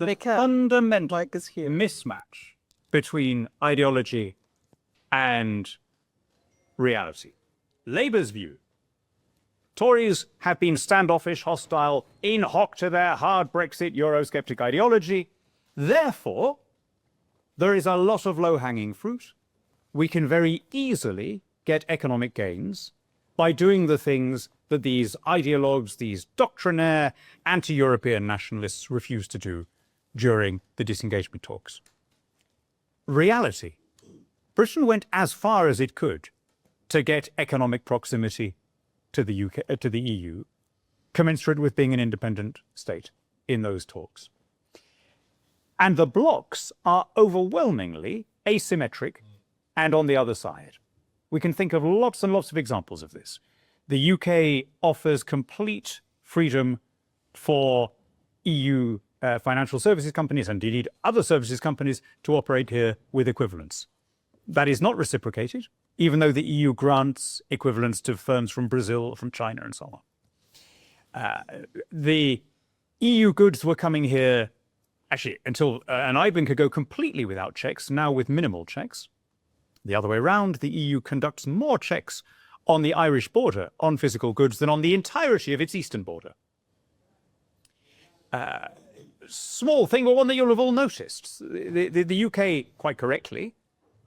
the fundamental mismatch between ideology and reality. Labour's view: Tories have been standoffish, hostile, in hoc to their hard Brexit Eurosceptic ideology. Therefore, there is a lot of low-hanging fruit. We can very easily get economic gains by doing the things that these ideologues, these doctrinaire anti-European nationalists refuse to do during the disengagement talks. Reality: Britain went as far as it could to get economic proximity to the EU, commensurate with being an independent state in those talks. And the blocs are overwhelmingly asymmetric and on the other side. We can think of lots and lots of examples of this. The UK offers complete freedom for EU financial services companies and indeed other services companies to operate here with equivalence. That is not reciprocated, even though the EU grants equivalence to firms from Brazil, from China, and so on. The EU goods were coming here, actually, until an IBAN could go completely without checks, now with minimal checks. The other way around, the EU conducts more checks on the Irish border on physical goods than on the entirety of its eastern border. Small thing, but one that you'll have all noticed. The UK, quite correctly,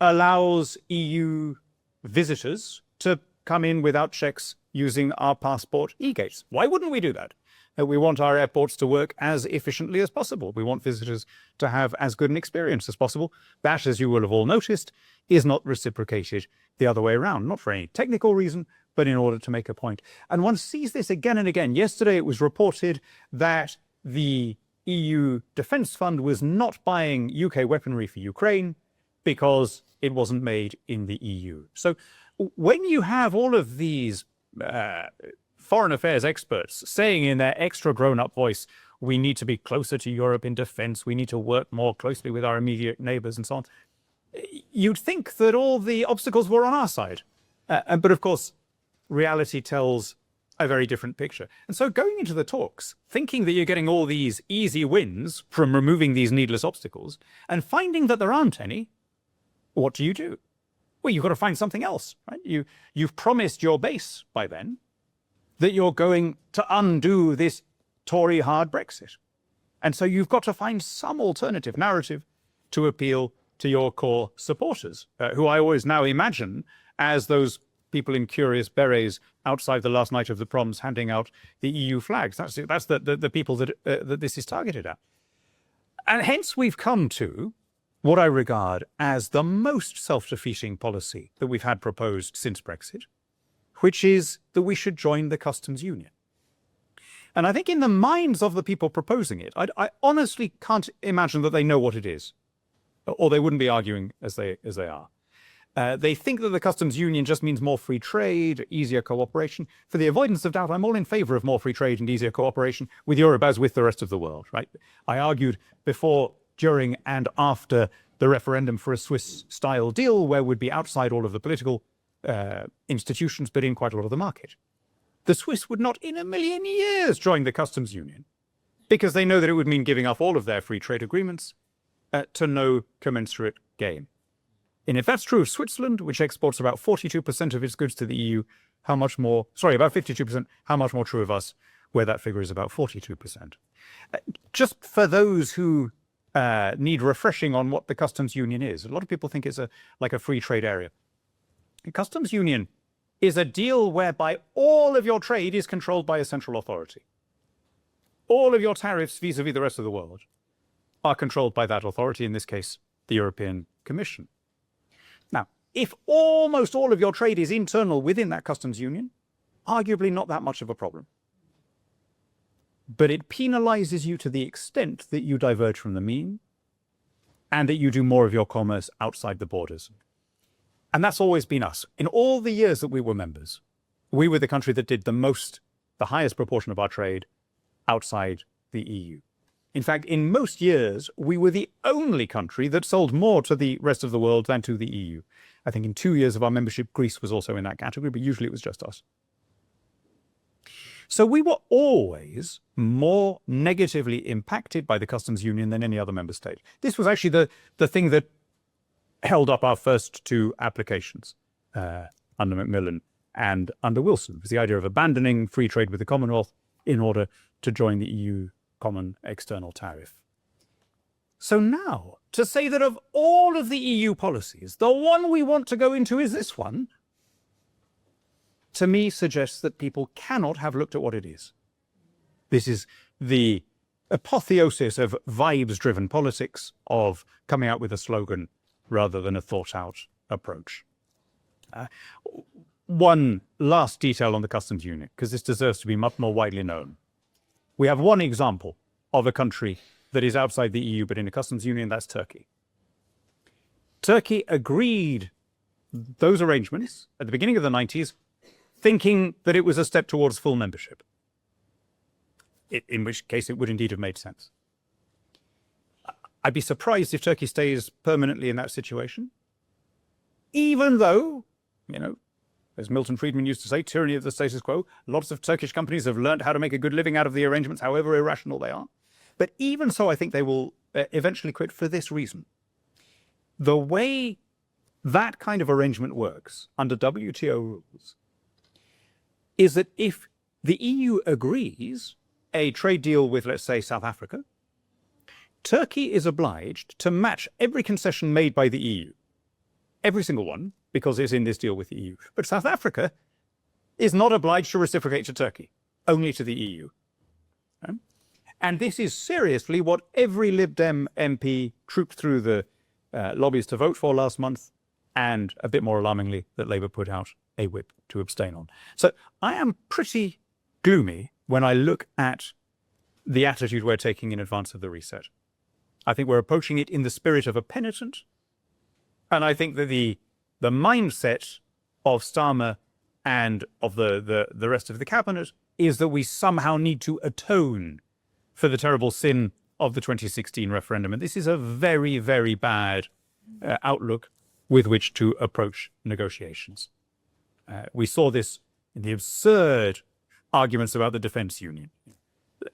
allows EU visitors to come in without checks using our passport e-gates. Why wouldn't we do that? We want our airports to work as efficiently as possible. We want visitors to have as good an experience as possible. That, as you will have all noticed, is not reciprocated the other way around, not for any technical reason, but in order to make a point. And one sees this again and again. Yesterday it was reported that the EU Defence Fund was not buying UK weaponry for Ukraine because it wasn't made in the EU. So when you have all of these foreign affairs experts saying in their extra grown-up voice, we need to be closer to Europe in defence, we need to work more closely with our immediate neighbours and so on, you'd think that all the obstacles were on our side. But of course, reality tells a very different picture. And so going into the talks, thinking that you're getting all these easy wins from removing these needless obstacles, and finding that there aren't any, what do? Well, you've got to find something else, right? You've promised your base by then that you're going to undo this Tory hard Brexit. And so you've got to find some alternative narrative to appeal to your core supporters, who I always now imagine as those people in curious berets outside the last night of the proms handing out the EU flags. That's the people that this is targeted at. And hence we've come to what I regard as the most self-defeating policy that we've had proposed since Brexit, which is that we should join the customs union. And I think in the minds of the people proposing it, I honestly can't imagine that they know what it is, or they wouldn't be arguing as they are. They think that the customs union just means more free trade, easier cooperation. For the avoidance of doubt, I'm all in favour of more free trade and easier cooperation with Europe as with the rest of the world, right? I argued before, during and after the referendum for a Swiss-style deal where we'd be outside all of the political institutions, but in quite a lot of the market. The Swiss would not in a million years join the customs union because they know that it would mean giving up all of their free trade agreements to no commensurate gain. And if that's true of Switzerland, which exports about 42% of its goods to the EU, about 52%, how much more true of us, where that figure is about 42%. Just for those who need refreshing on what the customs union is, a lot of people think it's like a free trade area. The customs union is a deal whereby all of your trade is controlled by a central authority. All of your tariffs vis-a-vis the rest of the world are controlled by that authority, in this case, the European Commission. Now, if almost all of your trade is internal within that customs union, arguably not that much of a problem. But it penalizes you to the extent that you diverge from the mean and that you do more of your commerce outside the borders. And that's always been us. In all the years that we were members, we were the country that did the highest proportion of our trade outside the EU. In fact, in most years, we were the only country that sold more to the rest of the world than to the EU. I think in 2 years of our membership, Greece was also in that category, but usually it was just us. So we were always more negatively impacted by the customs union than any other member state. This was actually the thing that held up our first two applications under Macmillan and under Wilson. It was the idea of abandoning free trade with the Commonwealth in order to join the EU common external tariff. So now, to say that of all of the EU policies, the one we want to go into is this one, to me suggests that people cannot have looked at what it is. This is the apotheosis of vibes-driven politics, of coming out with a slogan rather than a thought-out approach. One last detail on the customs union, because this deserves to be much more widely known. We have one example of a country that is outside the EU but in a customs union, that's Turkey. Turkey agreed those arrangements at the beginning of the 90s, thinking that it was a step towards full membership, in which case it would indeed have made sense. I'd be surprised if Turkey stays permanently in that situation, even though, as Milton Friedman used to say, tyranny of the status quo, lots of Turkish companies have learned how to make a good living out of the arrangements, however irrational they are. But even so, I think they will eventually quit for this reason. The way that kind of arrangement works under WTO rules is that if the EU agrees a trade deal with, let's say, South Africa, Turkey is obliged to match every concession made by the EU, every single one, because it's in this deal with the EU. But South Africa is not obliged to reciprocate to Turkey, only to the EU. Okay? And this is seriously what every Lib Dem MP trooped through the lobbies to vote for last month, and a bit more alarmingly, that Labour put out a whip to abstain on. So I am pretty gloomy when I look at the attitude we're taking in advance of the reset. I think we're approaching it in the spirit of a penitent, and I think that the mindset of Starmer and of the rest of the cabinet is that we somehow need to atone for the terrible sin of the 2016 referendum. And this is a very, very bad outlook with which to approach negotiations. We saw this in the absurd arguments about the defense union.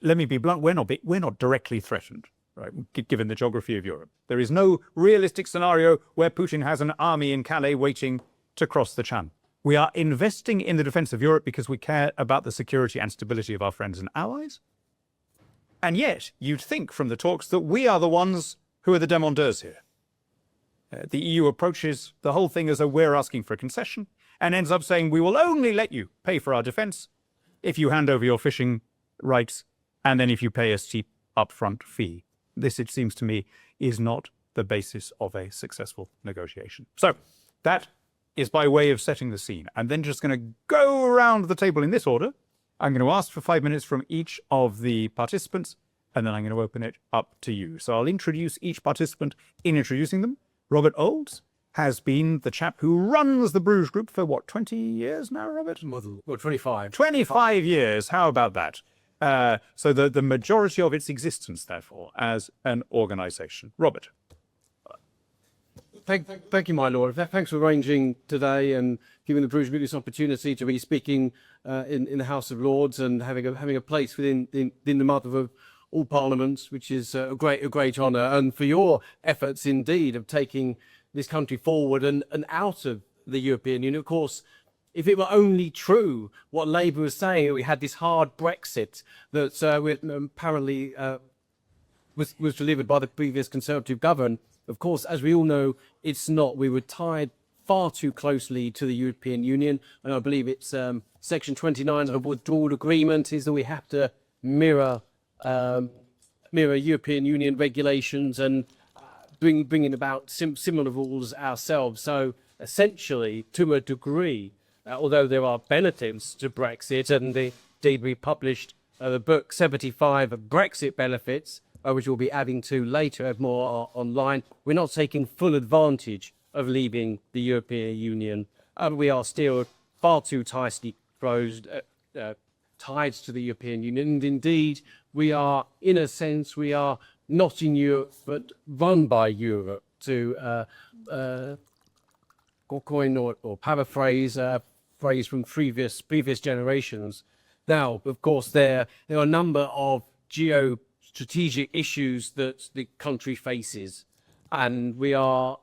Let me be blunt, we're not directly threatened, right? Given the geography of Europe. There is no realistic scenario where Putin has an army in Calais waiting to cross the Channel. We are investing in the defense of Europe because we care about the security and stability of our friends and allies. And yet, you'd think from the talks that we are the ones who are the demandeurs here. The EU approaches the whole thing as though we're asking for a concession, and ends up saying, we will only let you pay for our defense if you hand over your fishing rights, and then if you pay a steep upfront fee. This, it seems to me, is not the basis of a successful negotiation. So that is by way of setting the scene. I'm then just going to go around the table in this order. I'm going to ask for 5 minutes from each of the participants, and then I'm going to open it up to you. So I'll introduce each participant in introducing them. Robert Olds has been the chap who runs the Bruges group for, 20 years now, Robert? Well, 25. 25 years, how about that? So the majority of its existence, therefore, as an organisation. Robert. Thank you, my lord. Thanks for arranging today and giving the Bruges group this opportunity to be speaking in the House of Lords and having a place within the mother of all parliaments, which is a great honour, and for your efforts indeed of taking this country forward and out of the European Union. Of course, if it were only true what Labour was saying, that we had this hard Brexit that apparently was delivered by the previous Conservative government. Of course, as we all know, it's not. We were tied far too closely to the European Union, and I believe it's Section 29 of the withdrawal agreement is that we have to mirror European Union regulations and bringing about similar rules ourselves. So essentially, to a degree, although there are benefits to Brexit, and indeed we published the book 75 Brexit Benefits, which we'll be adding to later, more online, we're not taking full advantage of leaving the European Union. We are still far too tightly closed, tied to the European Union. And indeed, we are, in a sense, we are not in Europe, but run by Europe, to coin or paraphrase a phrase from previous generations. Now, of course, there are a number of geostrategic issues that the country faces, and we are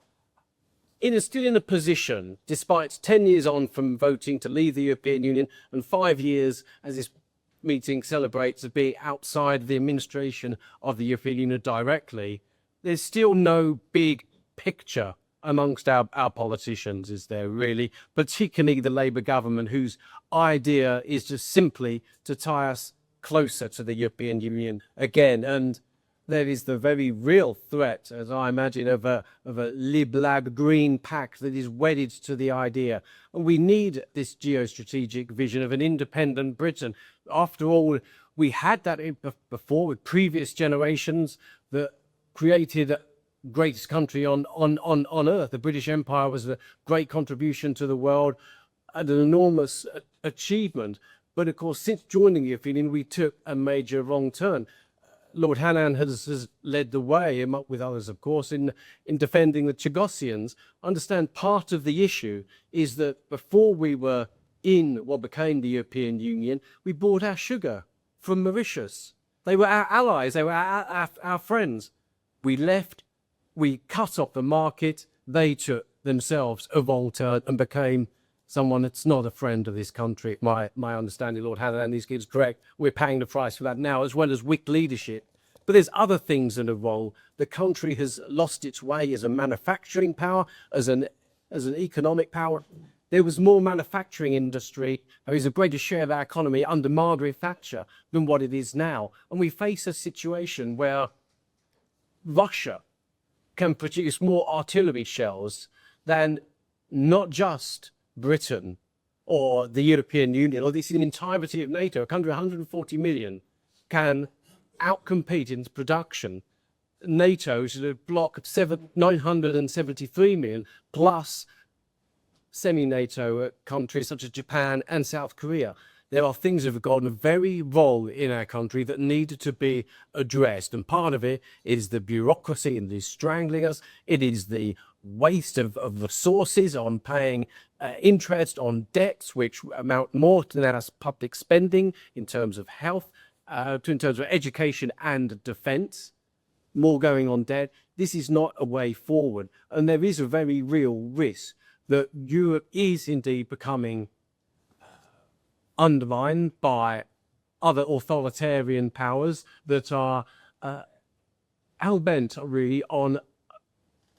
still in a position, despite 10 years on from voting to leave the European Union and 5 years, as this meeting celebrates, of being outside the administration of the European Union directly, there's still no big picture amongst our politicians, is there really? Particularly the Labour government, whose idea is just simply to tie us closer to the European Union again. And there is the very real threat, as I imagine, of a lib-lab green pack that is wedded to the idea. And we need this geostrategic vision of an independent Britain. After all, we had that before with previous generations that created the greatest country on earth. The British Empire was a great contribution to the world and an enormous achievement. But of course, since joining the European Union, we took a major wrong turn. Lord Hannan has led the way, with others, of course, in defending the Chagossians. Understand part of the issue is that before we were in what became the European Union, we bought our sugar from Mauritius. They were our allies, they were our friends. We left, we cut off the market, they took themselves a wrong turn and became someone that's not a friend of this country. My understanding, Lord Hannan, is correct. We're paying the price for that now, as well as weak leadership. But there's other things that are wrong. The country has lost its way as a manufacturing power, as an economic power. There was more manufacturing industry. There is a greater share of our economy under Margaret Thatcher than what it is now. And we face a situation where Russia can produce more artillery shells than not just Britain or the European Union, or this in entirety of NATO, a country 140 million, can outcompete in production. NATO is a bloc of 973 million, plus semi-NATO countries such as Japan and South Korea. There are things that have gone very wrong in our country that need to be addressed. And part of it is the bureaucracy and is strangling us. It is the waste of resources on paying interest on debts, which amount more to our public spending in terms of health, in terms of education and defence. More going on debt. This is not a way forward. And there is a very real risk that Europe is indeed becoming undermined by other authoritarian powers that are hell-bent really on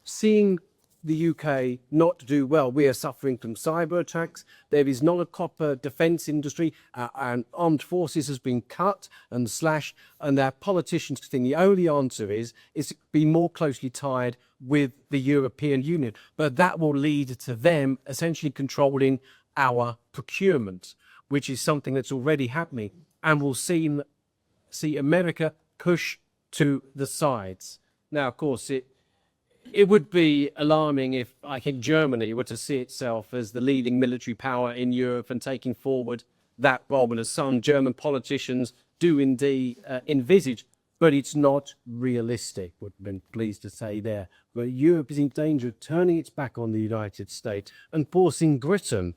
seeing the UK not do well. We are suffering from cyber attacks. There is not a proper defence industry. And armed forces has been cut and slashed. And our politicians think the only answer is to be more closely tied with the European Union. But that will lead to them essentially controlling our procurement, which is something that's already happening. And we'll see America push to the sides. Now, of course, it would be alarming if, I think, Germany were to see itself as the leading military power in Europe and taking forward that role, and as some German politicians do indeed envisage, but it's not realistic, would have been pleased to say there. But Europe is in danger of turning its back on the United States and forcing Britain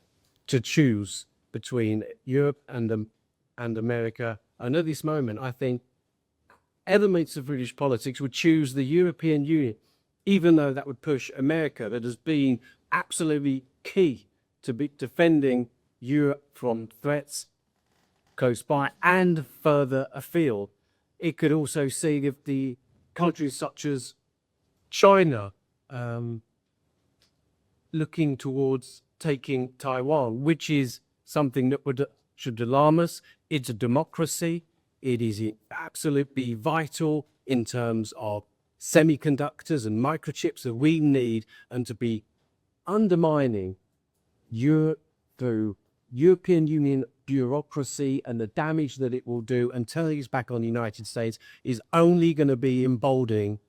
to choose between Europe and America. And at this moment, I think elements of British politics would choose the European Union, even though that would push America, that has been absolutely key to be defending Europe from threats close by and further afield. It could also see if the countries such as China looking towards taking Taiwan, which is something that should alarm us. It's a democracy. It is absolutely vital in terms of semiconductors and microchips that we need, and to be undermining Europe through European Union bureaucracy and the damage that it will do and turning its back on the United States is only going to be emboldening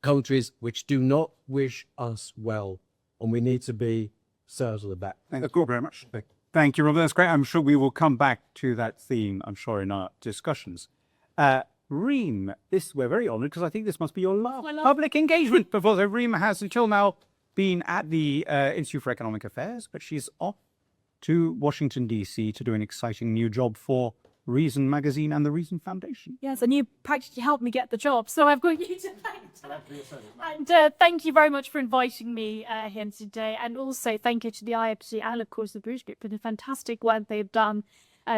countries which do not wish us well. And we need to be servers of that. Thank you very much. Thank you, Robert. That's great. I'm sure we will come back to that theme, I'm sure, in our discussions. Reem, we're very honoured because I think this must be your last public engagement before. So Reem has until now been at the Institute for Economic Affairs, but she's off to Washington, D.C. to do an exciting new job for Reason Magazine and the Reason Foundation. Yes, and you practically helped me get the job, so I've got you to thank. And thank you very much for inviting me here today, and also thank you to the IFC and of course the Bruges Group for the fantastic work they've done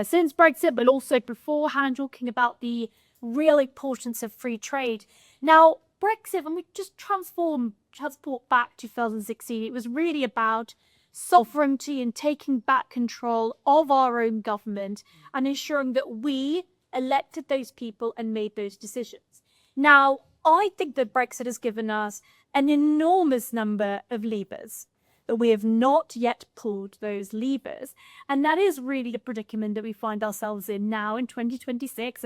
since Brexit, but also beforehand, talking about the real importance of free trade. Now, Brexit, when we just transport back to 2016, it was really about sovereignty and taking back control of our own government and ensuring that we elected those people and made those decisions. Now, I think that Brexit has given us an enormous number of levers, but we have not yet pulled those levers. And that is really the predicament that we find ourselves in now in 2026,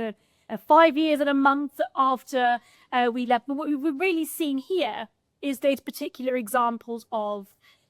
5 years and a month after we left. But what we're really seeing here is those particular examples of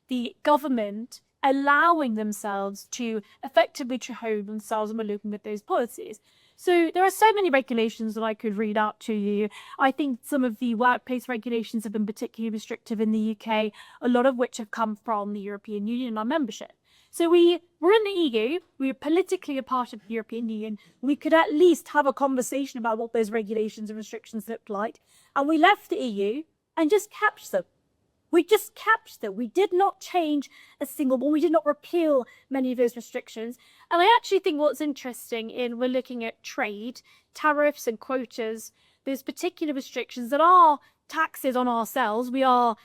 the government allowing themselves to effectively hold themselves and we're looking at those policies. So there are so many regulations that I could read out to you. I think some of the workplace regulations have been particularly restrictive in the UK, a lot of which have come from the European Union and our membership. So we were in the EU, we were politically a part of the European Union, we could at least have a conversation about what those regulations and restrictions looked like. And we left the EU and just kept them. We just kept them. We did not change a single one. We did not repeal many of those restrictions. And I actually think what's interesting in we're looking at trade, tariffs and quotas, those particular restrictions that are taxes on ourselves. We are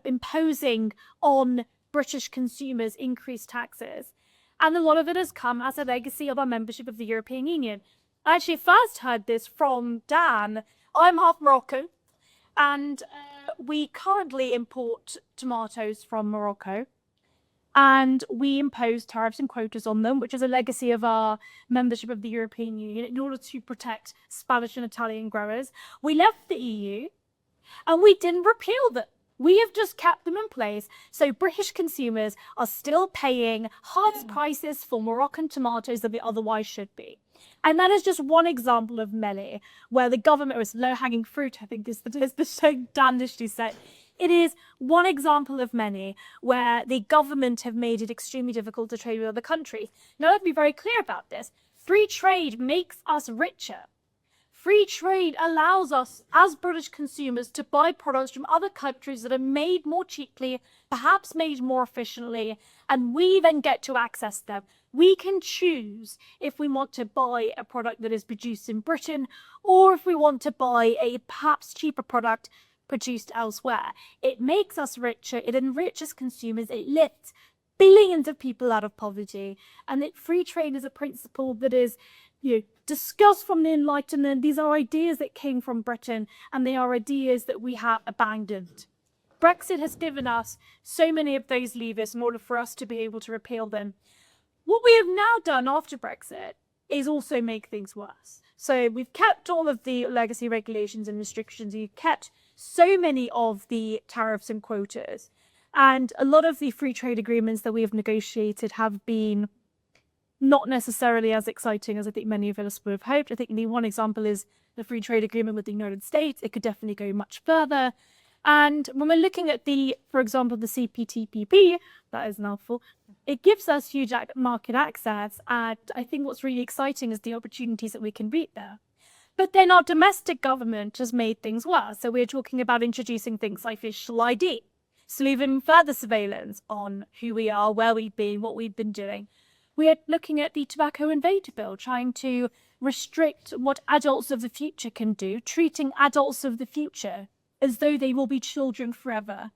imposing on British consumers increased taxes. And a lot of it has come as a legacy of our membership of the European Union. I actually first heard this from Dan. I'm half Moroccan, and we currently import tomatoes from Morocco, and we impose tariffs and quotas on them, which is a legacy of our membership of the European Union in order to protect Spanish and Italian growers. We left the EU and we didn't repeal them. We have just kept them in place. So British consumers are still paying higher prices for Moroccan tomatoes than they otherwise should be. And that is just one example of many where the government was low-hanging fruit, I think is the so dandishly said. It is one example of many where the government have made it extremely difficult to trade with other countries. Now, let's be very clear about this. Free trade makes us richer. Free trade allows us, as British consumers, to buy products from other countries that are made more cheaply, perhaps made more efficiently, and we then get to access them. We can choose if we want to buy a product that is produced in Britain, or if we want to buy a perhaps cheaper product produced elsewhere. It makes us richer, it enriches consumers, it lifts billions of people out of poverty, and that free trade is a principle that is discussed from the Enlightenment. These are ideas that came from Britain, and they are ideas that we have abandoned. Brexit has given us so many of those levers in order for us to be able to repeal them. What we have now done after Brexit is also make things worse. So we've kept all of the legacy regulations and restrictions. We've kept so many of the tariffs and quotas. And a lot of the free trade agreements that we have negotiated have been not necessarily as exciting as I think many of us would have hoped. I think the one example is the free trade agreement with the United States. It could definitely go much further. And when we're looking at for example, the CPTPP, that is an mouthful, it gives us huge market access. And I think what's really exciting is the opportunities that we can reap there. But then our domestic government has made things worse. So we're talking about introducing things like official ID. So even further surveillance on who we are, where we've been, what we've been doing. We're looking at the Tobacco Invader Bill, trying to restrict what adults of the future can do, treating adults of the future as though they will be children forever.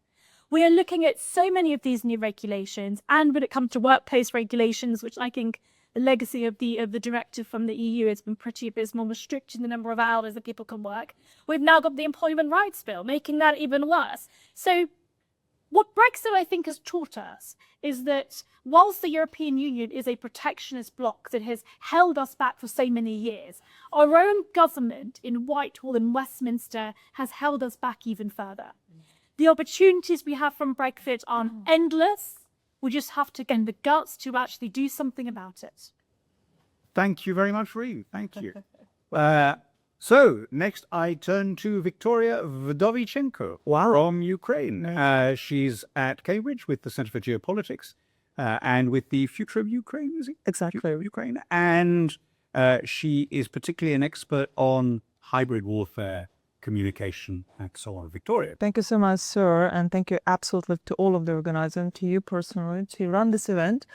We are looking at so many of these new regulations, and when it comes to workplace regulations, which I think the legacy of the directive from the EU has been pretty abysmal, restricting the number of hours that people can work. We've now got the Employment Rights Bill, making that even worse. So what Brexit, I think, has taught us is that whilst the European Union is a protectionist bloc that has held us back for so many years, our own government in Whitehall and Westminster has held us back even further. The opportunities we have from Brexit are endless. We just have to get the guts to actually do something about it. Thank you very much, Ree. Thank you. So next I turn to Victoria Vdovichenko from Ukraine. She's at Cambridge with the Centre for Geopolitics and with the Future of Ukraine, is it? Exactly. Future of Ukraine. And She is particularly an expert on hybrid warfare, communication, and so on. Victoria. Thank you so much, sir, and thank you absolutely to all of the organizers and to you personally to run this event.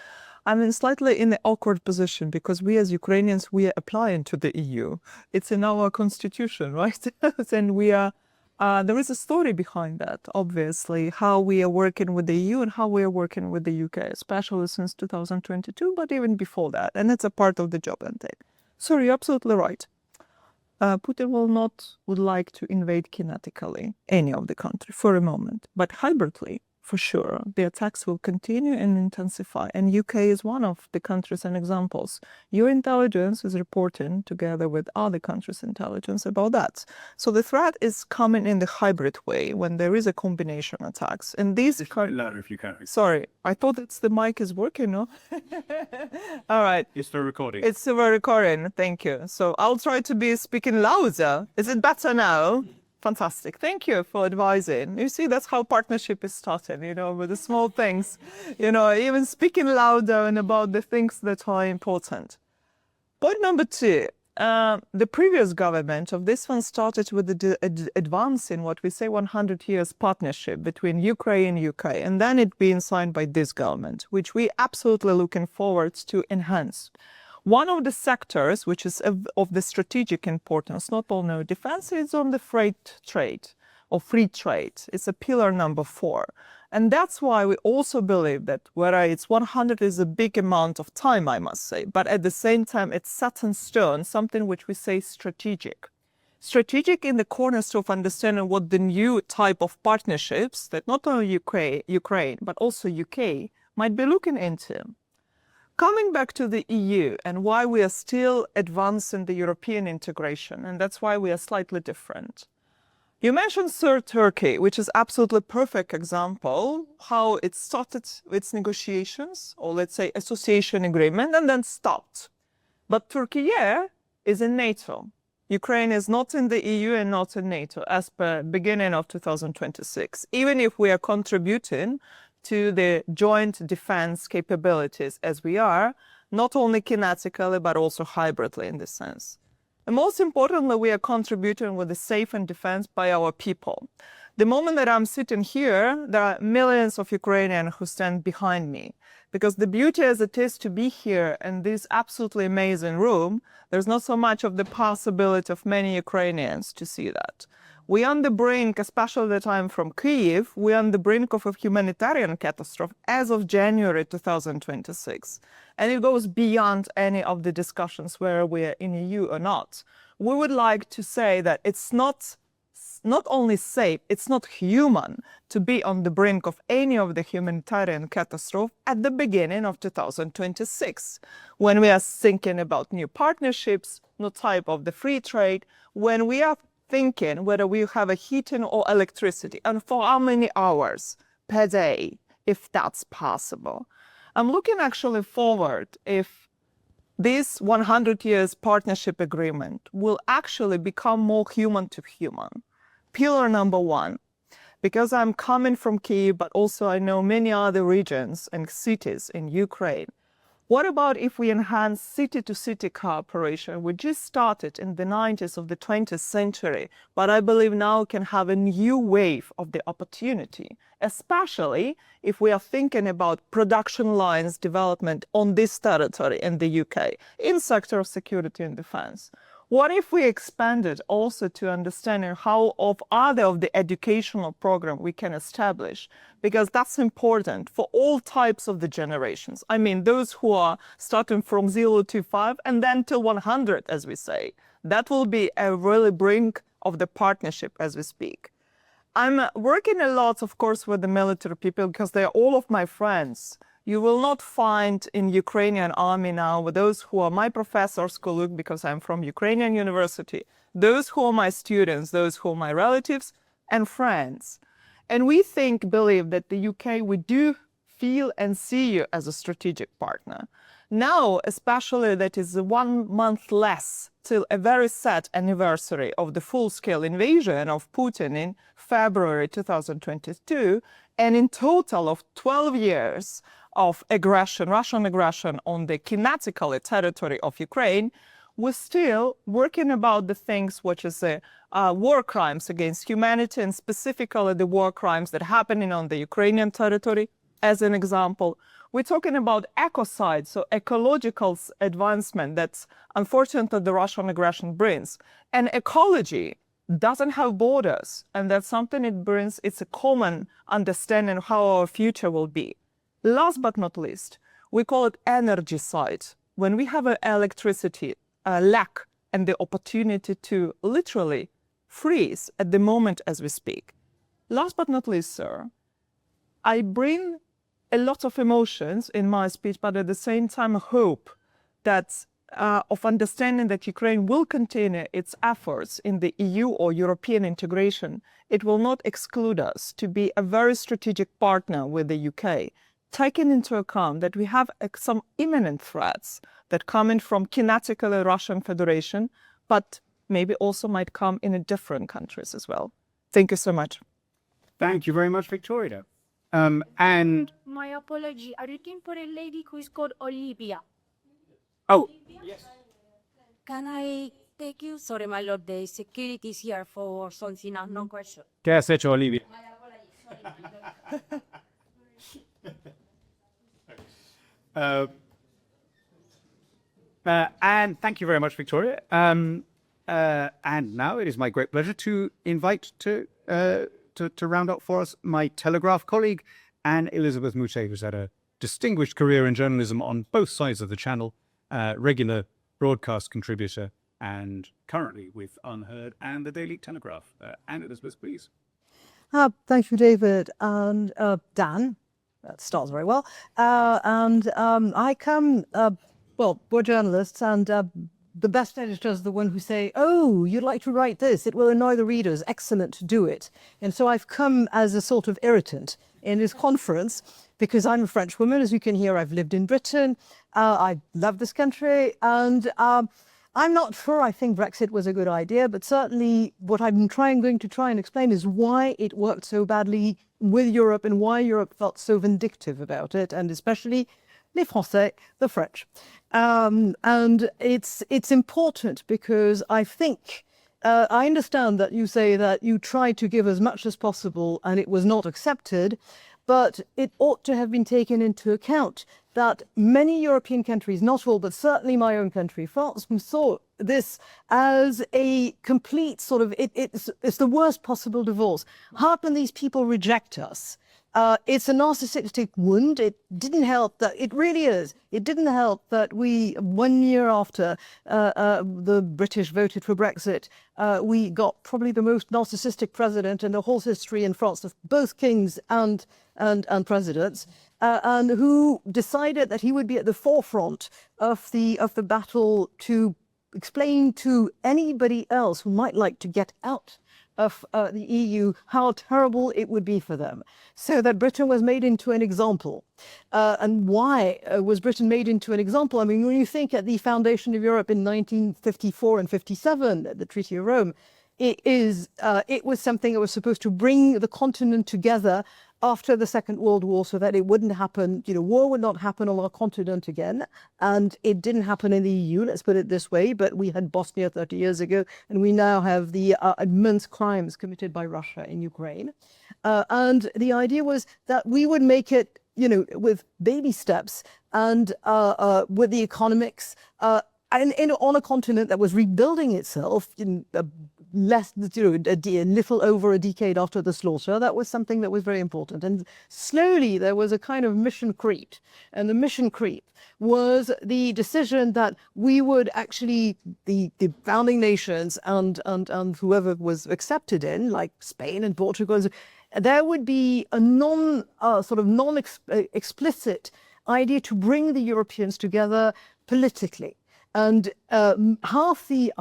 I'm slightly in the awkward position because we as Ukrainians, we are applying to the EU. It's in our constitution, right? And we are, there is a story behind that, obviously, how we are working with the EU and how we are working with the UK, especially since 2022, but even before that. And it's a part of the job intake. So you're absolutely right. Putin would like to invade kinetically any of the country for a moment, but hybridly, for sure, the attacks will continue and intensify. And UK is one of the countries and examples. Your intelligence is reporting together with other countries' intelligence about that. So the threat is coming in the hybrid way when there is a combination attacks. And these Louder if you can. Sorry, I thought the mic is working, no? All right. It's for recording. It's for recording. Thank you. So I'll try to be speaking louder. Is it better now? Fantastic. Thank you for advising. You see, that's how partnership is started, with the small things, even speaking louder and about the things that are important. Point number 2. The previous government of this one started with the advancing what we say 100 years partnership between Ukraine and UK, and then it being signed by this government, which we absolutely looking forward to enhance. One of the sectors which is of the strategic importance, not only defense, is on the freight trade or free trade. It's a pillar number 4. And that's why we also believe that whether it's 100 is a big amount of time, I must say, but at the same time, it's set in stone, something which we say strategic. Strategic in the corners of understanding what the new type of partnerships that not only Ukraine, but also UK might be looking into. Coming back to the EU and why we are still advancing the European integration, and that's why we are slightly different. You mentioned, sir, Turkey, which is absolutely perfect example how it started its negotiations, or let's say association agreement, and then stopped. But Turkey, is in NATO. Ukraine is not in the EU and not in NATO as per beginning of 2026, even if we are contributing to the joint defense capabilities as we are, not only kinetically, but also hybridly in this sense. And most importantly, we are contributing with the safe and defense by our people. The moment that I'm sitting here, there are millions of Ukrainians who stand behind me. Because the beauty as it is to be here in this absolutely amazing room, there's not so much of the possibility of many Ukrainians to see that. We're on the brink, especially that I'm from Kyiv, we're on the brink of a humanitarian catastrophe as of January 2026. And it goes beyond any of the discussions where we're in EU or not. We would like to say that it's not only safe, it's not human to be on the brink of any of the humanitarian catastrophe at the beginning of 2026, when we are thinking about new partnerships, new type of the free trade, when we are thinking whether we have a heating or electricity and for how many hours per day, if that's possible. I'm looking actually forward if this 100 years partnership agreement will actually become more human to human. Pillar number 1, because I'm coming from Kyiv, but also I know many other regions and cities in Ukraine. What about if we enhance city-to-city cooperation? We just started in the 90s of the 20th century, but I believe now can have a new wave of the opportunity, especially if we are thinking about production lines development on this territory in the UK, in sector of security and defense. What if we expanded also to understanding how of other of the educational program we can establish? Because that's important for all types of the generations. I mean, those who are starting from 0 to 5 and then till 100, as we say. That will be a really brink of the partnership as we speak. I'm working a lot, of course, with the military people because they're all of my friends. You will not find in Ukrainian army now with those who are my professors, colleagues, because I'm from Ukrainian university, those who are my students, those who are my relatives and friends. And we believe that the UK, we do feel and see you as a strategic partner. Now, especially that is 1 month less till a very sad anniversary of the full-scale invasion of Putin in February 2022, and in total of 12 years of aggression, Russian aggression on the kinetically territory of Ukraine, we're still working about the things which is war crimes against humanity, and specifically the war crimes that are happening on the Ukrainian territory, as an example. We're talking about ecocide, so ecological advancement that's unfortunately the Russian aggression brings. And ecology doesn't have borders, and that's something it brings. It's a common understanding of how our future will be. Last but not least, we call it energy side. When we have an electricity lack and the opportunity to literally freeze at the moment as we speak. Last but not least, sir, I bring a lot of emotions in my speech, but at the same time hope that of understanding that Ukraine will continue its efforts in the EU or European integration. It will not exclude us to be a very strategic partner with the UK, taking into account that we have some imminent threats that come in from kinetically Russian Federation, but maybe also might come in different countries as well. Thank you so much. Thank you very much, Victoria. And My apology. Are you looking for a lady who is called Olivia? oh, Can I take you? Sorry, my lord, the security is here for something unknown question. ¿qué has hecho, Olivia? And thank you very much, Victoria. And now it is my great pleasure to invite to round up for us my Telegraph colleague, Anne Elizabeth Moutet, who's had a distinguished career in journalism on both sides of the channel, regular broadcast contributor, and currently with Unheard and the Daily Telegraph. Anne Elizabeth, please. Thank you, David, and Dan. That starts very well. I come, well, we're journalists, and the best editor is the one who say, oh, you'd like to write this, it will annoy the readers, excellent, do it. And so I've come as a sort of irritant in this conference, because I'm a French woman, as you can hear. I've lived in Britain, I love this country, and I'm not sure I think Brexit was a good idea, but certainly what I'm going to try and explain is why it worked so badly with Europe and why Europe felt so vindictive about it, and especially les Français, the French. And it's important because I think, I understand that you say that you tried to give as much as possible and it was not accepted, but it ought to have been taken into account that many European countries, not all, but certainly my own country, France, saw this as a complete sort of, it's the worst possible divorce. How can these people reject us? It's a narcissistic wound. It didn't help that, it really is. It didn't help that we, 1 year after the British voted for Brexit, we got probably the most narcissistic president in the whole history in France of both kings and presidents, and who decided that he would be at the forefront of the battle to explain to anybody else who might like to get out of the EU how terrible it would be for them. So that Britain was made into an example. And why was Britain made into an example? I mean, when you think at the foundation of Europe in 1954 and 57, the Treaty of Rome, it was something that was supposed to bring the continent together after the Second World War, so that it wouldn't happen, war would not happen on our continent again. And it didn't happen in the EU, let's put it this way, but we had Bosnia 30 years ago, and we now have the immense crimes committed by Russia in Ukraine. And the idea was that we would make it, with baby steps and with the economics, and on a continent that was rebuilding itself in a little over a decade after the slaughter. That was something that was very important. And slowly there was a kind of mission creep. And the mission creep was the decision that we would actually, the founding nations and whoever was accepted in, like Spain and Portugal, there would be a non-explicit idea to bring the Europeans together politically. And half the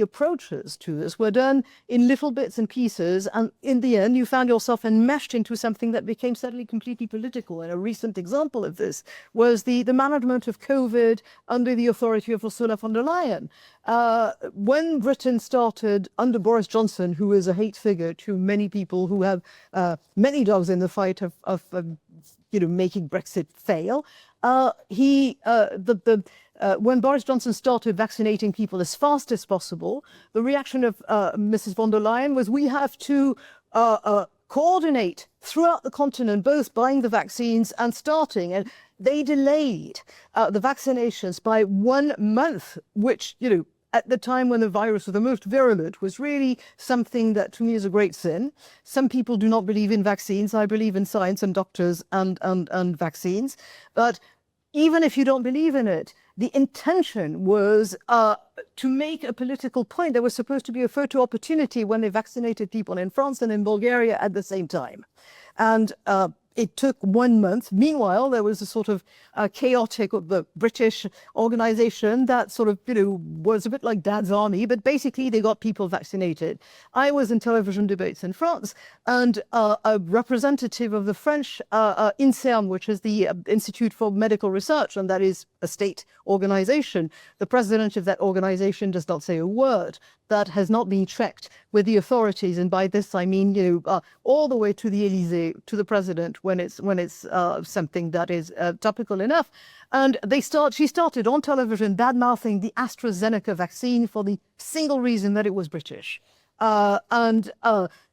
approaches to this were done in little bits and pieces, and in the end you found yourself enmeshed into something that became suddenly completely political. And a recent example of this was the management of COVID under the authority of Ursula von der Leyen. When Britain started under Boris Johnson, who is a hate figure to many people who have many dogs in the fight of making Brexit fail, When Boris Johnson started vaccinating people as fast as possible, the reaction of Mrs. von der Leyen was, we have to coordinate throughout the continent, both buying the vaccines and starting. And they delayed the vaccinations by 1 month, which, at the time when the virus was the most virulent, was really something that to me is a great sin. Some people do not believe in vaccines. I believe in science and doctors and vaccines. But even if you don't believe in it, the intention was to make a political point. There was supposed to be a photo opportunity when they vaccinated people in France and in Bulgaria at the same time. And it took 1 month. Meanwhile, there was a sort of chaotic, the British organization that sort of, was a bit like Dad's army, but basically they got people vaccinated. I was in television debates in France, and a representative of the French INSERM, which is the Institute for Medical Research, and that is a state organization. The president of that organization does not say a word. That has not been checked with the authorities, and by this I mean, all the way to the Élysée, to the president, when it's something that is topical enough. And she started on television bad-mouthing the AstraZeneca vaccine for the single reason that it was British, and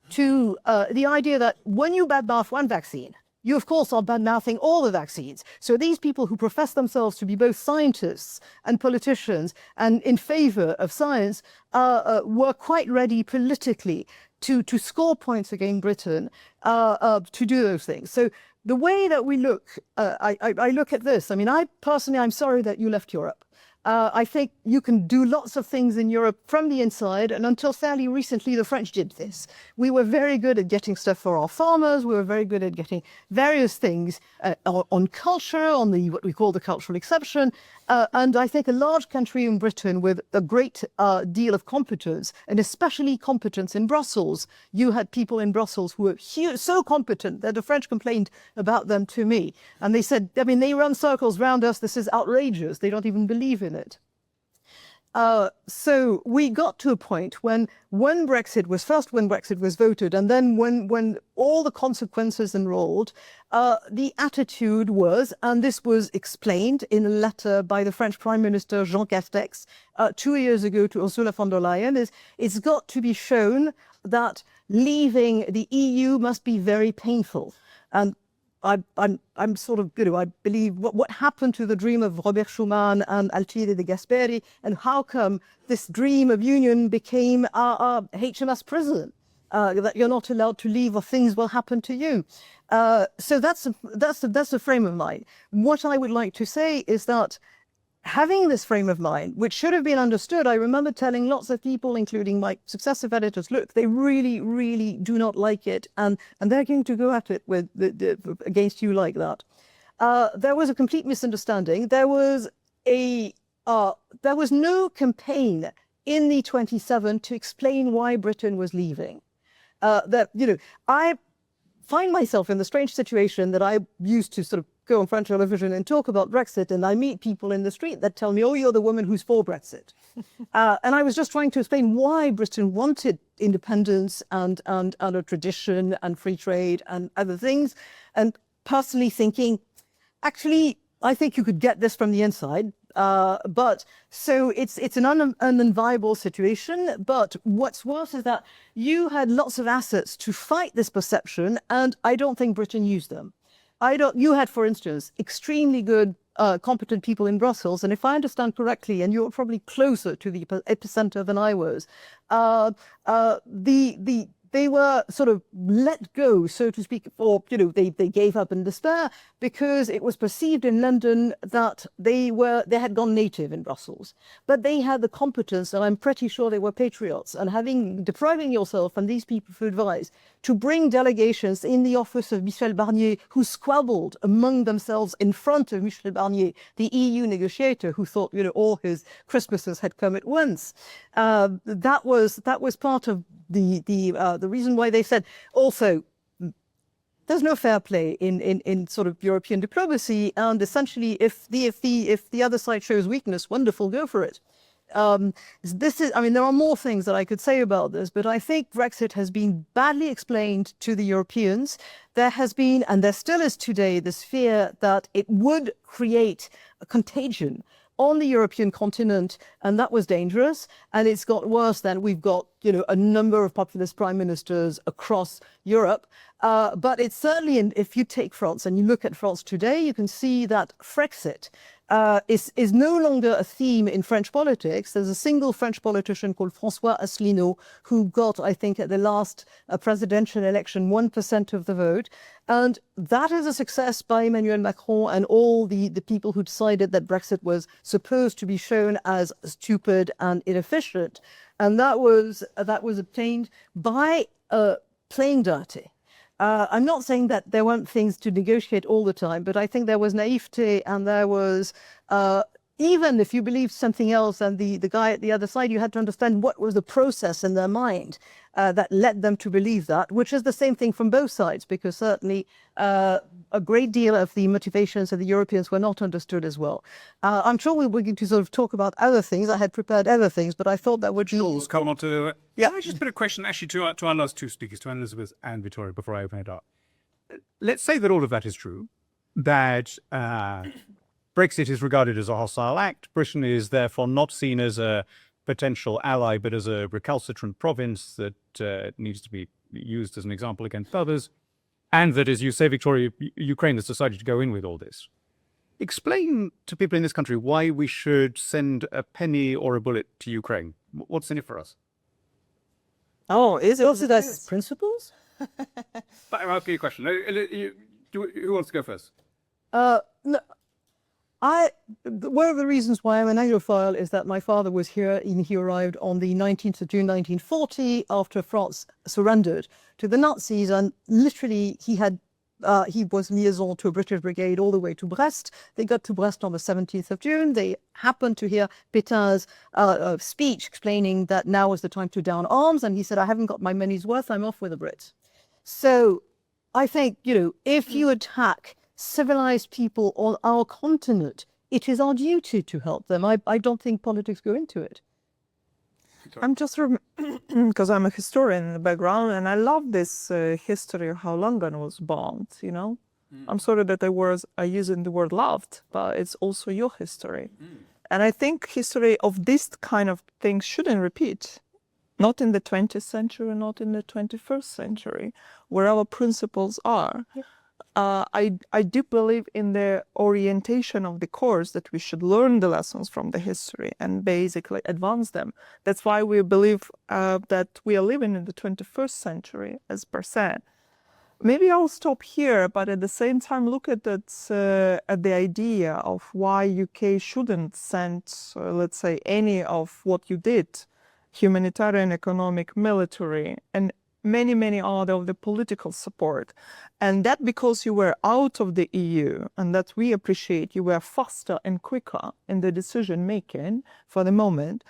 to the idea that when you bad-mouth one vaccine, you, of course, are bad-mouthing all the vaccines. So these people who profess themselves to be both scientists and politicians and in favor of science were quite ready politically to score points against Britain to do those things. So the way that we look, I look at this. I mean, I'm sorry that you left Europe. I think you can do lots of things in Europe from the inside, and until fairly recently, the French did this. We were very good at getting stuff for our farmers. We were very good at getting various things on culture, on what we call the cultural exception. And I think a large country in Britain with a great deal of competence, and especially competence in Brussels. You had people in Brussels who were so competent that the French complained about them to me. And they said, they run circles around us. This is outrageous. They don't even believe in it. So we got to a point when Brexit was voted, and then when all the consequences enrolled, the attitude was, and this was explained in a letter by the French Prime Minister Jean Castex 2 years ago to Ursula von der Leyen, is it's got to be shown that leaving the EU must be very painful. And I'm sort of, I believe what happened to the dream of Robert Schuman and Alcide de Gasperi, and how come this dream of union became a HMS prison, that you're not allowed to leave or things will happen to you. So that's the frame of mind. What I would like to say is that having this frame of mind, which should have been understood, I remember telling lots of people, including my successive editors, look, they really, really do not like it, and they're going to go at it with against you like that. There was a complete misunderstanding. There was no campaign in the 27 to explain why Britain was leaving. I find myself in the strange situation that I used to sort of go on French television and talk about Brexit, and I meet people in the street that tell me, oh, you're the woman who's for Brexit. And I was just trying to explain why Britain wanted independence and a tradition and free trade and other things, and personally thinking, actually, I think you could get this from the inside. But so it's an unviable situation. But what's worse is that you had lots of assets to fight this perception, and I don't think Britain used them. You had, for instance, extremely good, competent people in Brussels, and if I understand correctly, and you're probably closer to the epicenter than I was, they were sort of let go, so to speak, or they gave up in despair because it was perceived in London that they had gone native in Brussels, but they had the competence, and I'm pretty sure they were patriots, and depriving yourself and these people for advice to bring delegations in the office of Michel Barnier, who squabbled among themselves in front of Michel Barnier, the EU negotiator, who thought all his Christmases had come at once. That was part of the reason why they said also there's no fair play in sort of European diplomacy, and essentially if the other side shows weakness, wonderful, go for it. this is, I mean, there are more things that I could say about this, but I think Brexit has been badly explained to the Europeans. There has been, and there still is today, this fear that it would create a contagion on the European continent, and that was dangerous. And it's got worse than we've got, you know, a number of populist prime ministers across Europe. But it's certainly, if you take France and you look at France today, you can see that Frexit is no longer a theme in French politics. There's a single French politician called François Asselineau who got, I think, at the last presidential election, 1% of the vote. And that is a success by Emmanuel Macron and all the people who decided that Brexit was supposed to be shown as stupid and inefficient. And that was obtained by playing dirty. I'm not saying that there weren't things to negotiate all the time, but I think there was naivety, and there was, even if you believed something else than the guy at the other side, you had to understand what was the process in their mind that led them to believe that, which is the same thing from both sides, because certainly a great deal of the motivations of the Europeans were not understood as well. I'm sure we're going to sort of talk about other things. I had prepared other things, but I thought that would be... Jules, come on to... Yeah, I just put a question actually to our last two speakers, to Elizabeth and Victoria, before I open it up. Let's say that all of that is true, that Brexit is regarded as a hostile act. Britain is therefore not seen as a potential ally, but as a recalcitrant province that needs to be used as an example against others. And that, as you say, Victoria, Ukraine has decided to go in with all this. Explain to people in this country why we should send a penny or a bullet to Ukraine. What's in it for us? Oh, is it? Also, that's principles? But I'll ask you a question. Who wants to go first? No, one of the reasons why I'm an Anglophile is that my father was here, and he arrived on the 19th of June 1940 after France surrendered to the Nazis, and literally he was liaison to a British brigade all the way to Brest. They got to Brest on the 17th of June. They happened to hear Pétain's speech explaining that now was the time to down arms, and he said, I haven't got my money's worth, I'm off with the Brits. So I think, you know, if you attack civilized people on our continent, it is our duty to help them. I don't think politics go into it. I'm just because I'm a historian in the background, and I love this history of how London was bombed. You know, I'm sorry that I using the word loved, but it's also your history, and I think history of this kind of things shouldn't repeat. Not in the 20th century, not in the 21st century, where our principles are. Yeah. I do believe in the orientation of the course, that we should learn the lessons from the history and basically advance them. That's why we believe that we are living in the 21st century as per se. Maybe I'll stop here, but at the same time look at that, at the idea of why UK shouldn't send, let's say, any of what you did, humanitarian, economic, military, and many other of the political support. And that because you were out of the EU, and that we appreciate, you were faster and quicker in the decision making for the moment.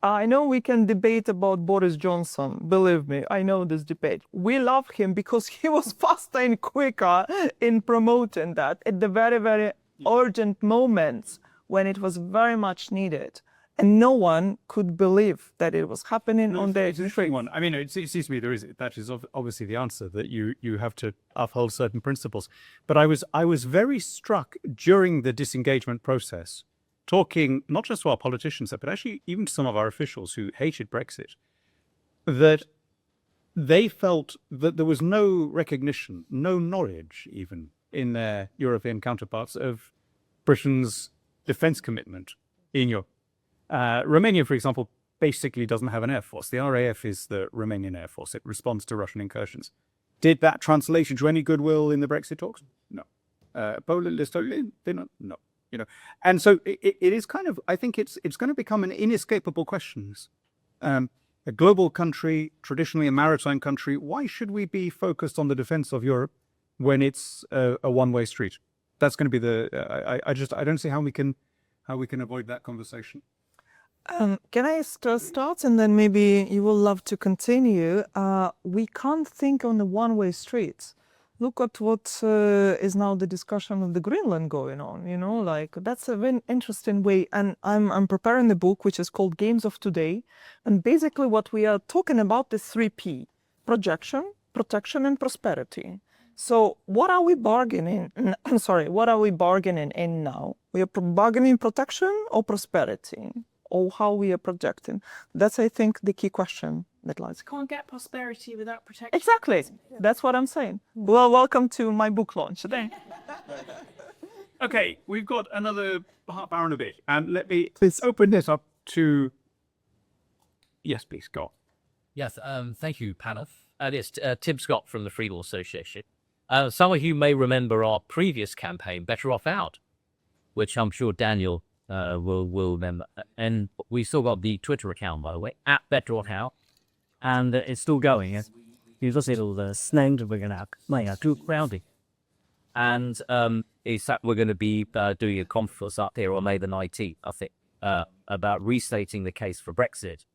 I know we can debate about Boris Johnson. Believe me, I know this debate. We love him because he was faster and quicker in promoting that at the very urgent moments when it was very much needed. And no one could believe that it was happening on the... It's an interesting one. I mean, it seems to me that is obviously the answer, that you have to uphold certain principles. But I was very struck during the disengagement process, talking not just to our politicians, but actually even to some of our officials who hated Brexit, that they felt that there was no recognition, no knowledge even in their European counterparts of Britain's defence commitment in Europe. Romania, for example, basically doesn't have an air force. The RAF is the Romanian Air Force. It responds to Russian incursions. Did that translate into any goodwill in the Brexit talks? No. Poland, Estonia, Finland? No. You know, and so it is kind of, I think it's going to become an inescapable question. A global country, traditionally a maritime country, why should we be focused on the defense of Europe when it's a one-way street? That's going to be I don't see how we can avoid that conversation. Can I start, and then maybe you will love to continue? We can't think on the one-way streets. look at what is now the discussion of the Greenland going on, you know, like that's a very interesting way. And I'm preparing a book which is called Games of Today. And basically what we are talking about is 3P: projection, protection, and prosperity. So what are we bargaining? Sorry, what are we bargaining in now? We are bargaining protection or prosperity, or how we are projecting. That's, I think, the key question that lies. Can't get prosperity without protection. Exactly. That's what I'm saying. Well, welcome to my book launch today. Okay, we've got another half hour and a bit, and let me open this up to. Yes, please, go on. Yes, thank you, panel. It's Tim Scott from the Free Law Association. Some of you may remember our previous campaign, Better Off Out, which I'm sure Daniel will remember. And we still got the Twitter account, by the way, at Better Off Out, and it's still going. You just it'll snagged we're gonna make too crowded. And we're going to be doing a conference up here on May the 19th, I think, about restating the case for Brexit.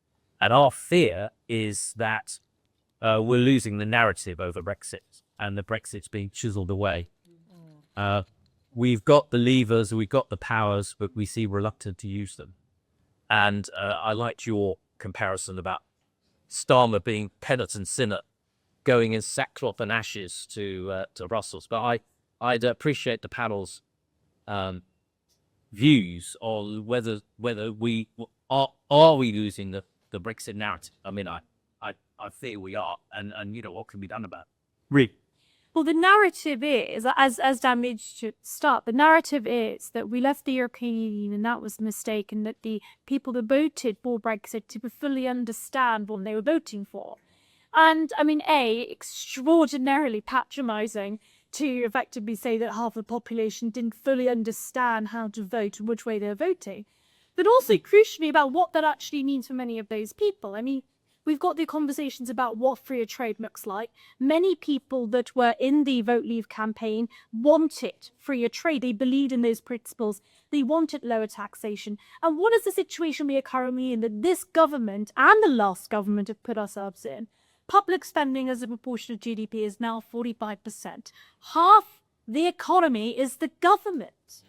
And our fear is that we're losing the narrative over Brexit, and the Brexit's being chiseled away. We've got the levers, we've got the powers, but we seem reluctant to use them. And I liked your comparison about Starmer being penitent sinner, going in sackcloth and ashes to Brussels. But I'd appreciate the panel's views on whether we are we losing the Brexit narrative. I mean, I fear we are, and you know what can be done about it. Read. Well, the narrative is, as Dan mentioned to start, the narrative is that we left the European Union and that was a mistake, and that the people that voted for Brexit to fully understand what they were voting for. And I mean, extraordinarily patronising to effectively say that half the population didn't fully understand how to vote and which way they're voting. But also, crucially, about what that actually means for many of those people. I mean, we've got the conversations about what freer trade looks like. Many people that were in the Vote Leave campaign wanted freer trade. They believed in those principles. They wanted lower taxation. And what is the situation we are currently in that this government and the last government have put ourselves in? Public spending as a proportion of GDP is now 45%. Half the economy is the government.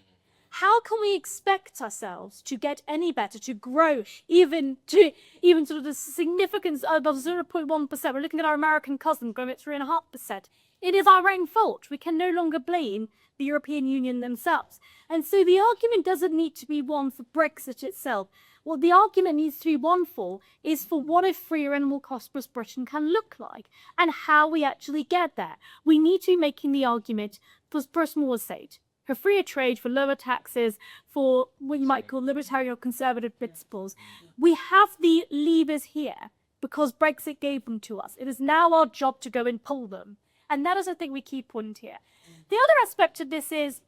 How can we expect ourselves to get any better, to grow even sort of the significance above 0.1%? We're looking at our American cousin growing at 3.5%. It is our own fault. We can no longer blame the European Union themselves. And so the argument doesn't need to be one for Brexit itself. What the argument needs to be one for is for what a freer and more prosperous Britain can look like and how we actually get there. We need to be making the argument for smaller state, for freer trade, for lower taxes, for what you might call libertarian or conservative principles. We have the levers here because Brexit gave them to us. It is now our job to go and pull them. And that is, I think, the key point here. The other aspect of this is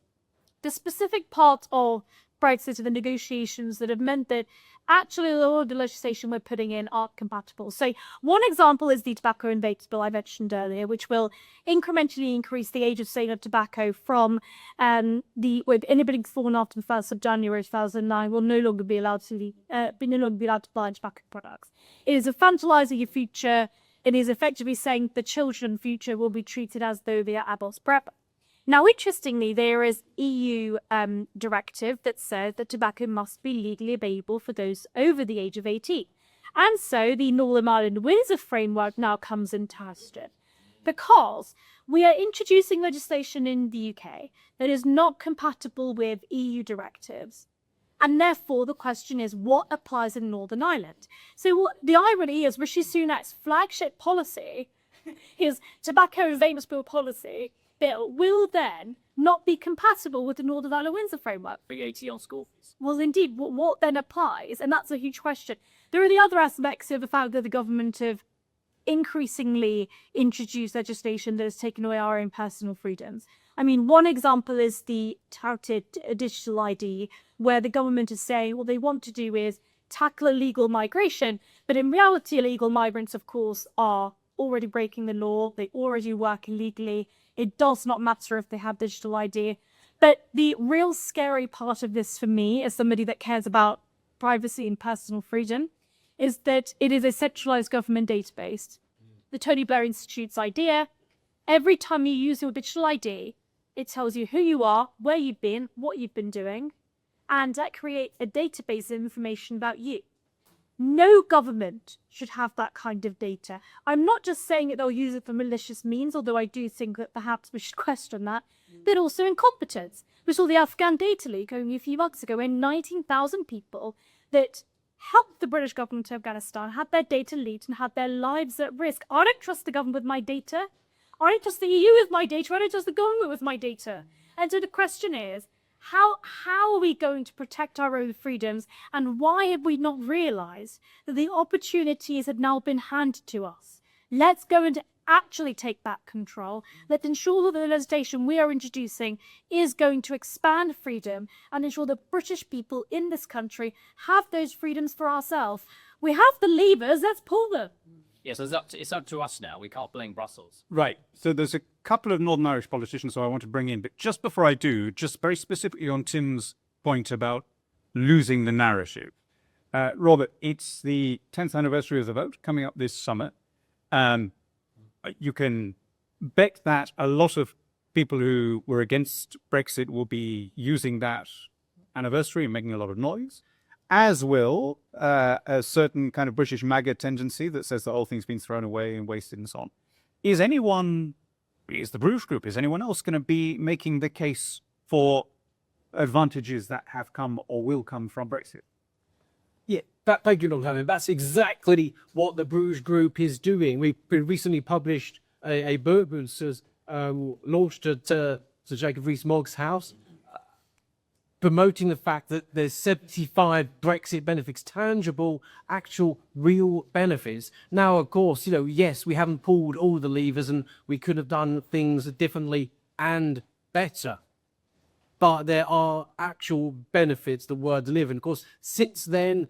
the specific part of Brexit and the negotiations that have meant that actually a lot of the legislation we're putting in aren't compatible. So one example is the tobacco and vapes bill I mentioned earlier, which will incrementally increase the age of sale of tobacco from with anybody born after the 1st of January 2009 will no longer be allowed to buy tobacco products. It is infantilizing your future. It is effectively saying the children future will be treated as though they are adults forever. Now, interestingly, there is EU directive that says that tobacco must be legally available for those over the age of 18. And so the Northern Ireland Windsor Framework now comes into question because we are introducing legislation in the UK that is not compatible with EU directives. And therefore, the question is, what applies in Northern Ireland? So the irony is Rishi Sunak's flagship policy, his tobacco and vapes bill will then not be compatible with the Northern Ireland Windsor Framework. VAT on school fees. Well, indeed, what then applies? And that's a huge question. There are the other aspects of the fact that the government have increasingly introduced legislation that has taken away our own personal freedoms. I mean, one example is the touted digital ID, where the government is saying what they want to do is tackle illegal migration, but in reality, illegal migrants, of course, are already breaking the law. They already work illegally. It does not matter if they have digital ID. But the real scary part of this for me, as somebody that cares about privacy and personal freedom, is that it is a centralized government database. The Tony Blair Institute's idea Every time you use your digital ID, it tells you who you are, where you've been, what you've been doing, and that creates a database of information about you. No government should have that kind of data. I'm not just saying that they'll use it for malicious means, although I do think that perhaps we should question that, but also incompetence. We saw the Afghan data leak only a few months ago when 19,000 people that helped the British government to Afghanistan had their data leaked and had their lives at risk. I don't trust the government with my data. I don't trust the EU with my data. I don't trust the government with my data. And so the question is, how are we going to protect our own freedoms, and why have we not realized that the opportunities have now been handed to us? Let's go and actually take back control. Let's ensure that the legislation we are introducing is going to expand freedom and ensure that British people in this country have those freedoms for ourselves. We have the levers, let's pull them. Yes, it's up to us now. We can't blame Brussels. Right. So there's a couple of Northern Irish politicians who I want to bring in. But just before I do, just very specifically on Tim's point about losing the narrative. Robert, it's the 10th anniversary of the vote coming up this summer. You can bet that a lot of people who were against Brexit will be using that anniversary and making a lot of noise, as will a certain kind of British MAGA tendency that says the whole thing's been thrown away and wasted and so on. Is the Bruges Group, is anyone else going to be making the case for advantages that have come or will come from Brexit? Yeah, thank you, Lord Hannan. That's exactly what the Bruges Group is doing. We recently published a book that was launched at Sir Jacob Rees-Mogg's house, promoting the fact that there's 75 Brexit benefits, tangible, actual, real benefits. Now, of course, yes, we haven't pulled all the levers and we could have done things differently and better. But there are actual benefits that were delivered. Of course, since then,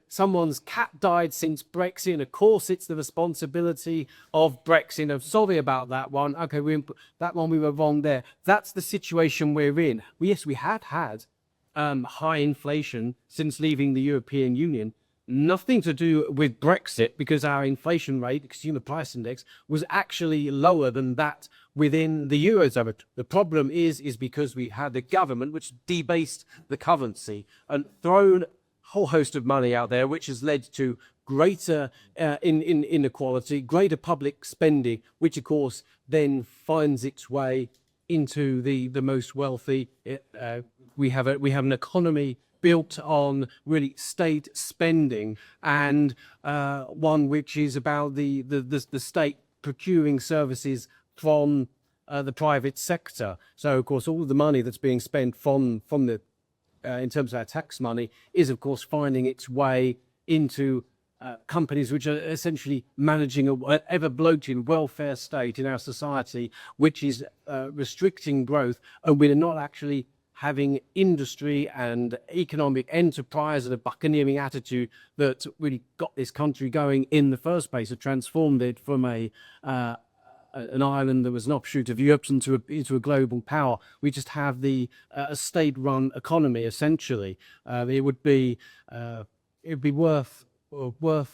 someone's cat died since Brexit, and of course, it's the responsibility of Brexit. I'm sorry about that one. Okay, we were wrong there. That's the situation we're in. Yes, we had high inflation since leaving the European Union. Nothing to do with Brexit, because our inflation rate, the consumer price index, was actually lower than that within the Eurozone. The problem is because we had the government which debased the currency and thrown a whole host of money out there, which has led to greater inequality, greater public spending, which of course then finds its way into the most wealthy. We have an economy built on really state spending, and one which is about the state procuring services from the private sector. So, of course, all the money that's being spent from the in terms of our tax money is, of course, finding its way into companies which are essentially managing an ever-bloating welfare state in our society, which is restricting growth, and we're not actually having industry and economic enterprise and a buccaneering attitude that really got this country going in the first place, and transformed it from an island that was an offshoot of Europe into a global power. We just have a state-run economy, essentially. It would be worth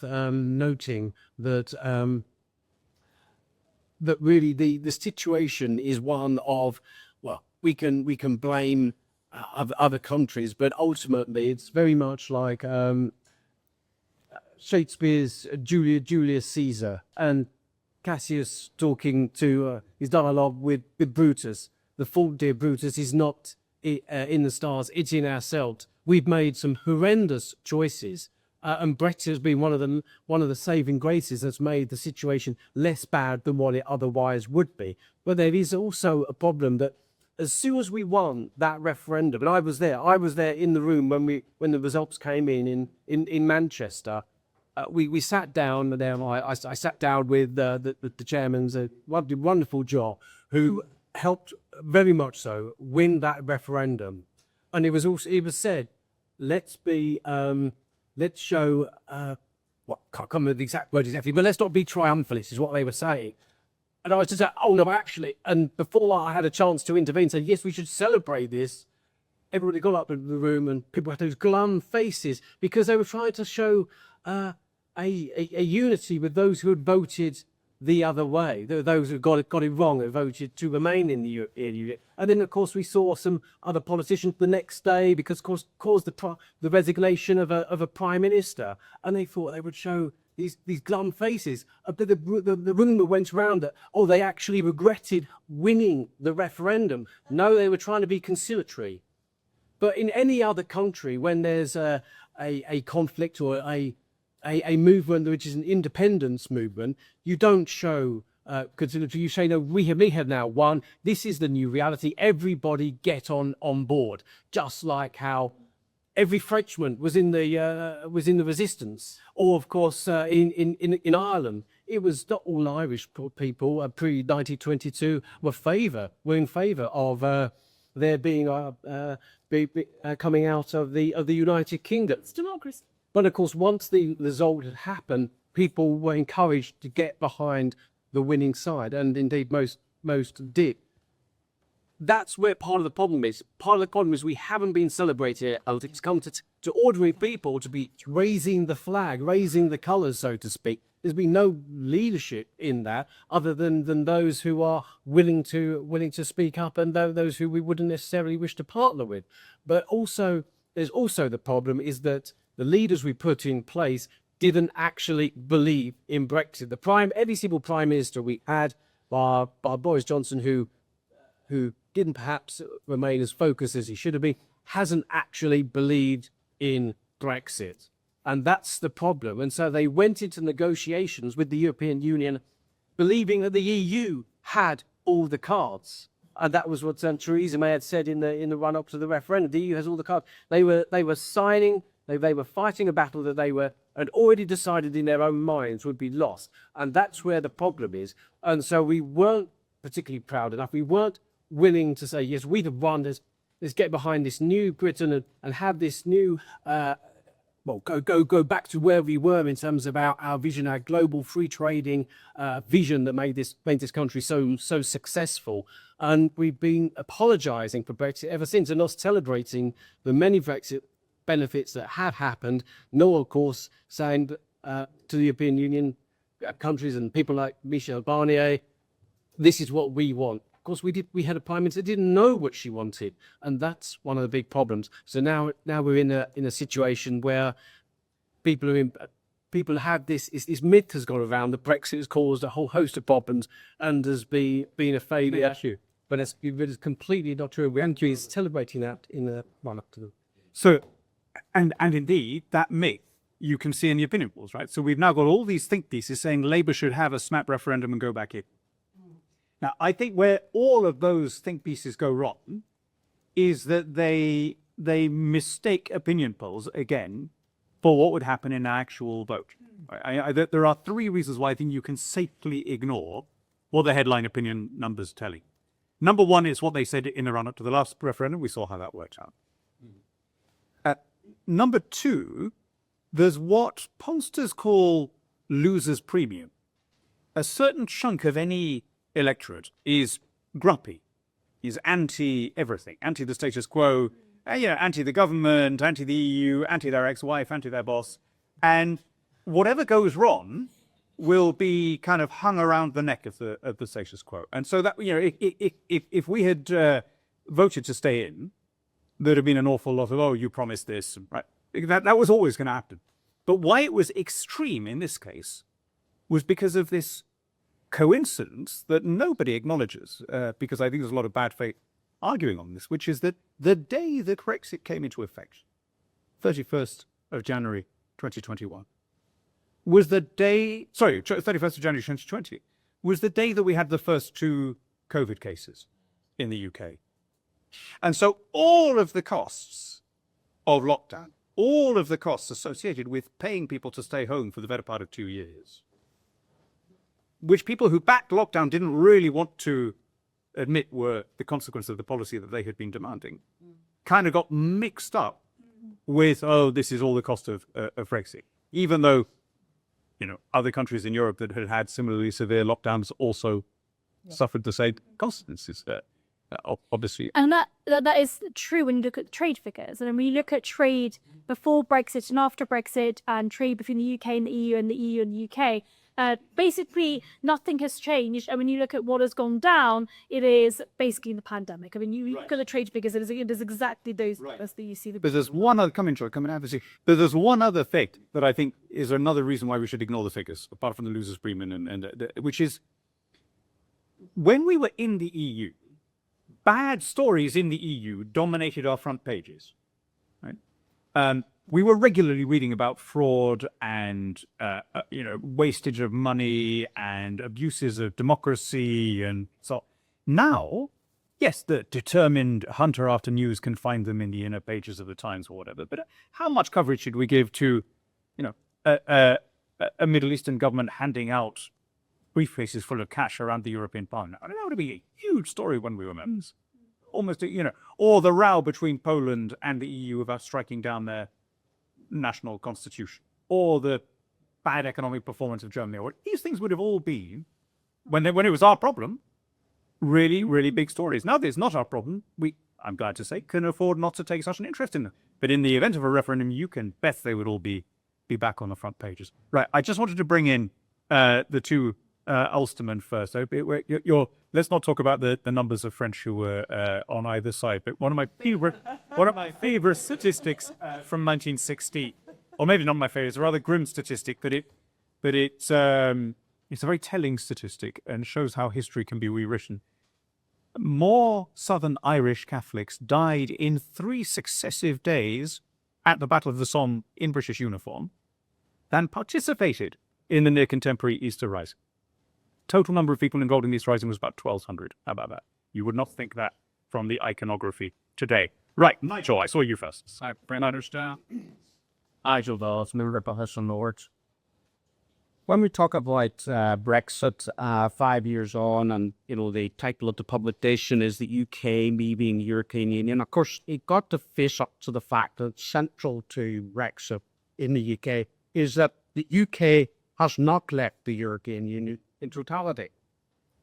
noting that that really the situation is one of, well, we can blame other countries, but ultimately it's very much like Shakespeare's Julius Caesar and Cassius talking to his dialogue with Brutus. The fault, dear Brutus, is not in the stars, it's in ourselves. We've made some horrendous choices, and Brexit has been one of the saving graces that's made the situation less bad than what it otherwise would be. But there is also a problem that as soon as we won that referendum, and I was there in the room when the results came in Manchester. We sat down there. I sat down with the chairman's a wonderful job, who helped very much so win that referendum. And it was said, let's show can't come with the exact words exactly, but let's not be triumphalist, is what they were saying. And I was just like, oh no, actually. And before I had a chance to intervene, say yes, we should celebrate this, everybody got up in the room and people had those glum faces because they were trying to show a unity with those who had voted the other way. There were those who got it wrong, who voted to remain in the European Union. And then, of course, we saw some other politicians the next day, because, of course, caused the resignation of a prime minister. And they thought they would show these glum faces. The rumour went around that, oh, they actually regretted winning the referendum. No, they were trying to be conciliatory. But in any other country, when there's a conflict or a movement which is an independence movement, you don't show conciliatory. You say, no, we have now won. This is the new reality. Everybody get on board. Just like how every Frenchman was in the resistance, or of course in Ireland, it was not all Irish people pre 1922 were in favour of there being coming out of the United Kingdom. It's democracy. But of course, once the result had happened, people were encouraged to get behind the winning side, and indeed most did. That's where part of the problem is. Part of the problem is we haven't been celebrating it. It's come to ordinary people to be raising the flag, raising the colours, so to speak. There's been no leadership in that, other than those who are willing to speak up, and those who we wouldn't necessarily wish to partner with. But also, there's also the problem is that the leaders we put in place didn't actually believe in Brexit. Every single prime minister we had, bar Boris Johnson, who didn't perhaps remain as focused as he should have been, hasn't actually believed in Brexit. And that's the problem. And so they went into negotiations with the European Union believing that the EU had all the cards. And that was what Theresa May had said in the run-up to the referendum. The EU has all the cards. They were signing, they were fighting a battle that they had already decided in their own minds would be lost. And that's where the problem is. And so we weren't particularly proud enough. We weren't willing to say, yes, we've won, let's get behind this new Britain and have this new, go back to where we were in terms of our vision, our global free trading vision that made this country so successful. And we've been apologising for Brexit ever since, and not celebrating the many Brexit benefits that have happened, nor, of course, saying to the European Union countries and people like Michel Barnier, this is what we want. Of course, we had a prime minister that didn't know what she wanted, and that's one of the big problems. So now we're in a situation where people have this myth has gone around that Brexit has caused a whole host of problems and has been a failure. But it's completely not true. We're actually celebrating that in the run-up to the... So, and indeed, that myth you can see in the opinion polls, right? So we've now got all these think pieces saying Labour should have a snap referendum and go back in. Now, I think where all of those think pieces go wrong is that they mistake opinion polls, again, for what would happen in an actual vote. There are three reasons why I think you can safely ignore what the headline opinion numbers are telling. Number one is what they said in the run-up to the last referendum. We saw how that worked out. Number two, there's what pollsters call loser's premium. A certain chunk of any electorate is grumpy, is anti-everything, anti the status quo, anti the government, anti the EU, anti their ex-wife, anti their boss. And whatever goes wrong will be kind of hung around the neck of the status quo. And so that, if we had voted to stay in, there'd have been an awful lot of, oh, you promised this, right? That was always going to happen. But why it was extreme in this case was because of this coincidence that nobody acknowledges, because I think there's a lot of bad faith arguing on this, which is that the day that Brexit came into effect, 31st of January 2021, was the day, 31st of January 2020, was the day that we had the first 2 COVID cases in the UK. And so all of the costs of lockdown, all of the costs associated with paying people to stay home for the better part of 2 years, which people who backed lockdown didn't really want to admit were the consequence of the policy that they had been demanding, kind of got mixed up with, oh, this is all the cost of Brexit. Even though, other countries in Europe that had had similarly severe lockdowns also suffered the same consequences, obviously. And that is true when you look at trade figures. And when you look at trade before Brexit and after Brexit, and trade between the UK and the EU and the EU and the UK, Basically, nothing has changed. And when you look at what has gone down, it is basically the pandemic. I mean, you look at the trade figures, it is exactly those numbers that you see. But there's one other, come in, have a seat. But there's one other effect that I think is another reason why we should ignore the figures, apart from the losers premium, which is when we were in the EU, bad stories in the EU dominated our front pages, right? We were regularly reading about fraud and wastage of money and abuses of democracy, and so now, yes, the determined hunter after news can find them in the inner pages of the Times or whatever. But how much coverage should we give to, a Middle Eastern government handing out briefcases full of cash around the European Parliament? I mean, that would be a huge story when we were members. Almost, or the row between Poland and the EU about striking down their national constitution, or the bad economic performance of Germany. Or these things would have all been, when it was our problem, really, really big stories. Now that it's not our problem, I'm glad to say, can afford not to take such an interest in them. But in the event of a referendum, you can bet they would all be back on the front pages. Right, I just wanted to bring in the two Ulstermen first. So let's not talk about the numbers of French who were on either side. But one of my favorite statistics from 1960, or maybe not my favorite, it's a rather grim statistic, but it's a very telling statistic and shows how history can be rewritten. More Southern Irish Catholics died in 3 successive days at the Battle of the Somme in British uniform than participated in the near contemporary Easter Rising. Total number of people involved in this rising was about 1,200. How about that? You would not think that from the iconography today. Right, Nigel, I saw you first. Hi, Brent Understand. Nigel Dawes, member of House of Lords. When we talk about Brexit 5 years on, and the title of the publication is the UK leaving the European Union, of course, you've got to face up to the fact that central to Brexit in the UK is that the UK has not left the European Union in totality.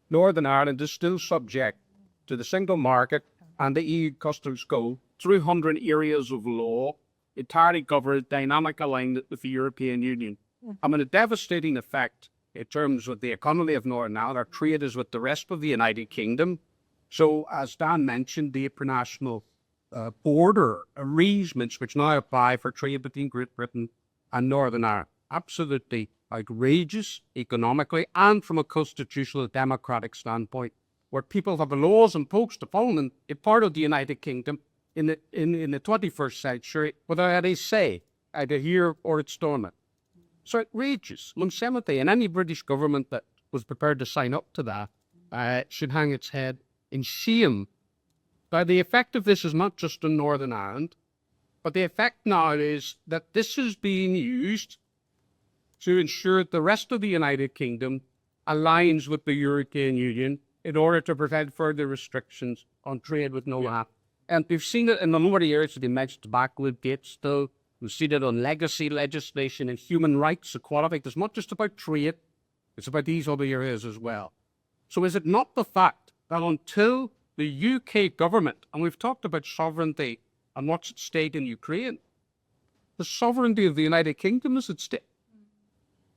Northern Ireland is still subject to the single market and the EU customs code, 300 areas of law, entirely covered, dynamic aligned with the European Union. I mean, a devastating effect in terms of the economy of Northern Ireland. Our trade is with the rest of the United Kingdom. So, as Dan mentioned, the international border arrangements which now apply for trade between Great Britain and Northern Ireland, absolutely outrageous economically and from a constitutional democratic standpoint, where people have the laws imposed upon them in part of the United Kingdom in the 21st century without any say, either here or at Stormont. So outrageous. Longevity, and any British government that was prepared to sign up to that should hang its head in shame. Now, the effect of this is not just in Northern Ireland, but the effect now is that this is being used to ensure that the rest of the United Kingdom aligns with the European Union in order to prevent further restrictions on trade with no land. And we've seen it in a number of areas that you mentioned, tobacco, dates, though. We've seen it on legacy legislation and human rights, equality. It's not just about trade, it's about these other areas as well. So is it not the fact that until the UK government, and we've talked about sovereignty and what's at stake in Ukraine, the sovereignty of the United Kingdom is at stake.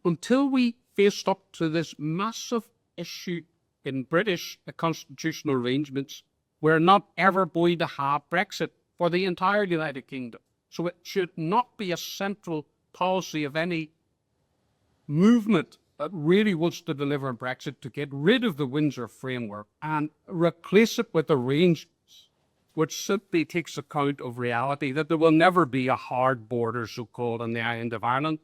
Until we faced up to this massive issue in British constitutional arrangements, we're not ever going to have Brexit for the entire United Kingdom. So it should not be a central policy of any movement that really wants to deliver Brexit to get rid of the Windsor Framework and replace it with arrangements which simply takes account of reality that there will never be a hard border, so-called, on the island of Ireland,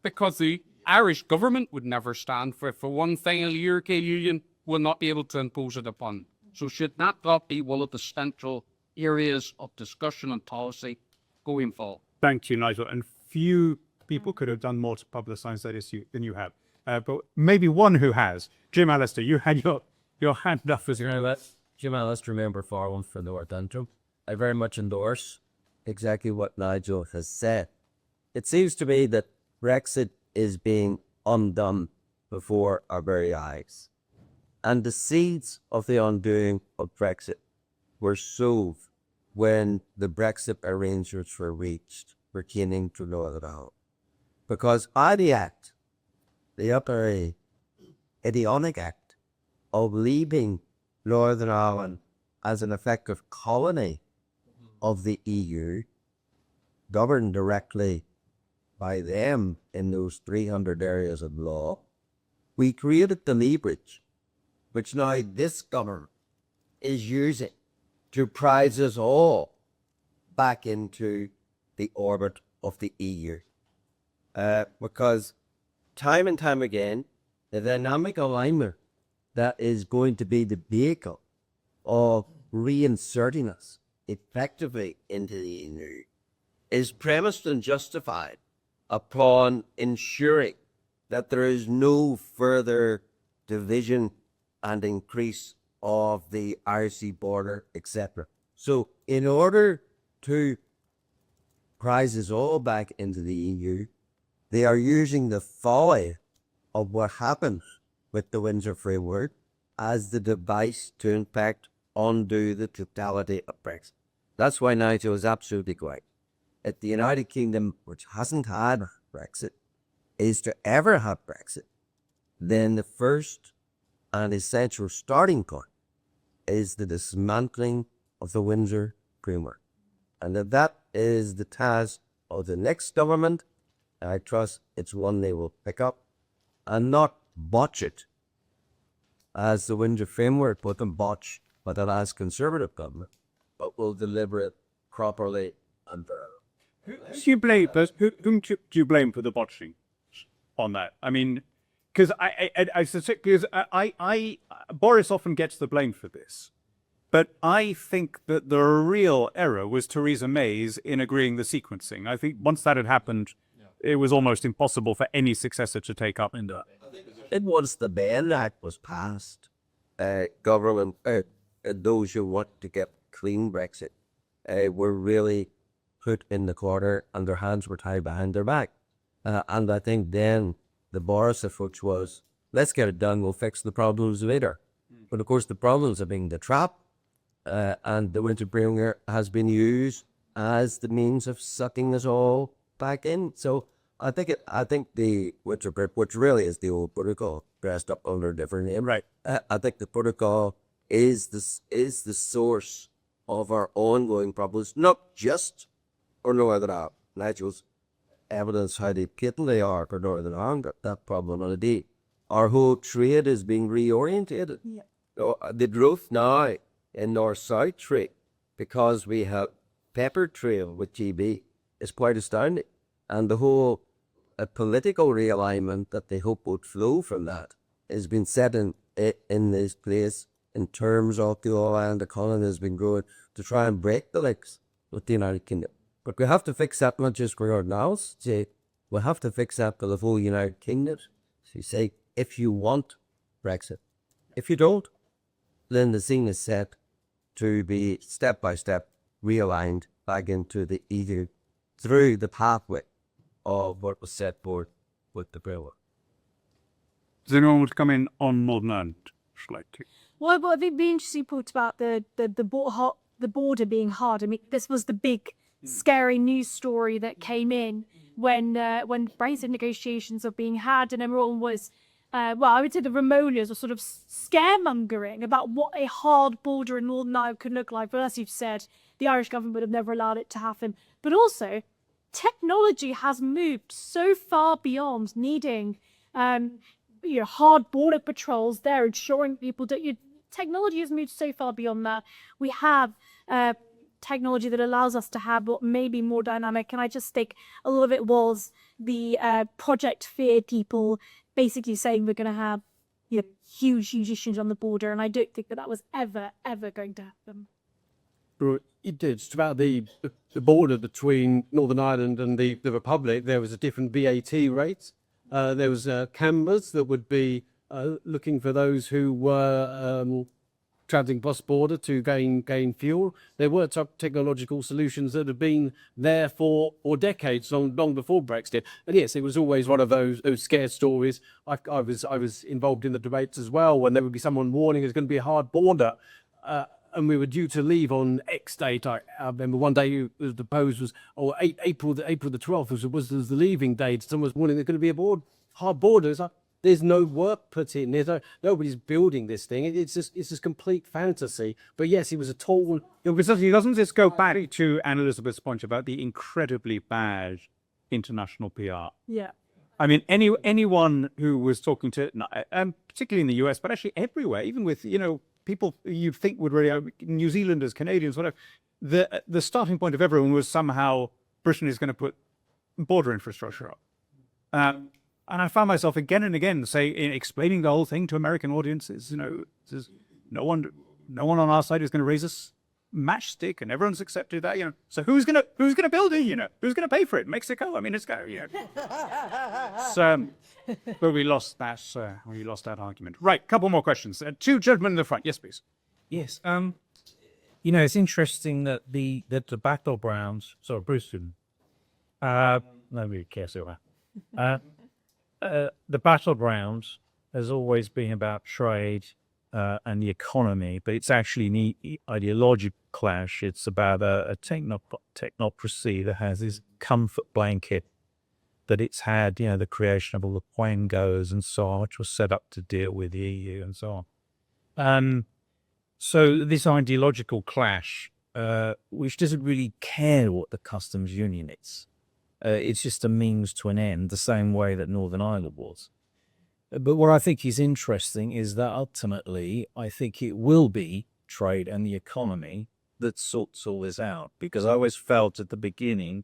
because the Irish government would never stand for it. For one thing, the European Union will not be able to impose it upon. So should that not be one of the central areas of discussion and policy going forward? Thank you, Nigel. And few people could have done more to publicise that issue than you have. But maybe one who has. Jim Allister, you had your hand up as Jim Allister, member for Farland for North Antrim. I very much endorse exactly what Nigel has said. It seems to me that Brexit is being undone before our very eyes. And the seeds of the undoing of Brexit were sowed when the Brexit arrangements were reached pertaining to Northern Ireland. Because by the act, the utterly idiotic act of leaving Northern Ireland as an effective colony of the EU, governed directly by them in those 300 areas of law. We created the leverage, which now this government is using to prize us all back into the orbit of the EU. Because time and time again, the dynamic alignment that is going to be the vehicle of reinserting us effectively into the EU is premised and justified upon ensuring that there is no further division and increase of the Irish Sea border, etc. So in order to prize us all back into the EU, they are using the folly of what happened with the Windsor Framework as the device to, in fact, undo the totality of Brexit. That's why Nigel is absolutely correct. If the United Kingdom, which hasn't had Brexit, is to ever have Brexit, then the first and essential starting point is the dismantling of the Windsor Framework. And if that is the task of the next government, I trust it's one they will pick up and not botch it as the Windsor Framework wasn't botched by the last Conservative government, but will deliver it properly and thoroughly. Whom do you blame for the botching on that? I mean, because Boris often gets the blame for this, but I think that the real error was Theresa May's in agreeing the sequencing. I think once that had happened, it was almost impossible for any successor to take up into that. And once the Bail Act was passed, government, those who want to get clean Brexit, were really put in the corner and their hands were tied behind their back. And I think then the Boris approach was, let's get it done, we'll fix the problems later. But of course the problems are being the trap, and the Windsor Framework has been used as the means of sucking us all back in. So I think the Windsor Framework, which really is the old protocol dressed up under a different name, Right. I think the protocol is the source of our ongoing problems, not just for Northern Ireland. Nigel's evidence how patent they are for Northern Ireland, that problem on a day. Our whole trade is being reorientated. Yeah. So, the growth now in North-South trade, because we have pepper trail with GB, is quite astounding. And the whole political realignment that they hope would flow from that has been set in this place in terms of the oil and economy has been growing to try and break the links with the United Kingdom. But we have to fix that not just for our house, we have to fix that for the whole United Kingdom. So you say, if you want Brexit, if you don't, then the scene is set to be step by step realigned back into the EU through the pathway of what was set forth with the framework. Does anyone want to come in on Northern Ireland slightly? Well, I think the interesting part about the border being hard. I mean, this was the big, scary news story that came in when Brexit negotiations were being had, and everyone was, I would say the Ramonians were sort of scaremongering about what a hard border in Northern Ireland could look like. But as you've said, the Irish government would have never allowed it to happen. But also, technology has moved so far beyond needing hard border patrols there, ensuring people that technology has moved so far beyond that. We have technology that allows us to have what may be more dynamic. And I just think a lot of it was the Project Fear people basically saying we're going to have huge issues on the border. And I don't think that was ever going to happen. It did. It's about the border between Northern Ireland and the Republic. There was a different VAT rate. There was cameras that would be looking for those who were travelling across border to gain fuel. There were technological solutions that had been there for decades, long before Brexit. And yes, it was always one of those scare stories. I was involved in the debates as well when there would be someone warning there's going to be a hard border. And we were due to leave on X date. I remember one day the pose was, April the 12th was the leaving date. Someone was warning there's going to be a hard border. It's like, there's no work put in. Nobody's building this thing. It's just complete fantasy. But yes, it was a total. Doesn't this go back to Anne Elizabeth's point about the incredibly bad international PR? Yeah. I mean, anyone who was talking to, particularly in the US, but actually everywhere, even with, people you'd think would really, New Zealanders, Canadians, whatever, the starting point of everyone was somehow Britain is going to put border infrastructure up. And I found myself again and again explaining the whole thing to American audiences, says, no one on our side is going to raise us matchstick, and everyone's accepted that, So who's gonna build it? Who's gonna pay for it? Mexico. I mean, it's got, So, but we lost that argument. Right, couple more questions. Two gentlemen in the front. Yes, please. Yes. It's interesting that the battlegrounds. Sorry, Bruce. Nobody cares who I am. The battlegrounds has always been about trade and the economy, but it's actually an ideological clash. It's about a technocracy that has this comfort blanket that it's had, the creation of all the quangos and so on, which was set up to deal with the EU and so on. So this ideological clash, which doesn't really care what the customs union is. It's just a means to an end, the same way that Northern Ireland was. But what I think is interesting is that ultimately, I think it will be trade and the economy that sorts all this out. Because I always felt at the beginning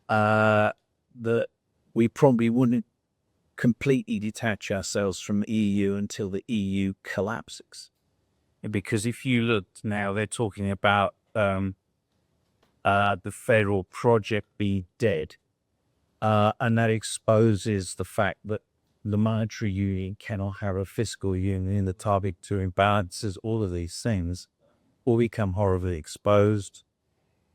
that we probably wouldn't completely detach ourselves from EU until the EU collapses. Because if you look now, they're talking about the federal project being dead. And that exposes the fact that the monetary union cannot have a fiscal union, the target to imbalances, all of these things will become horribly exposed.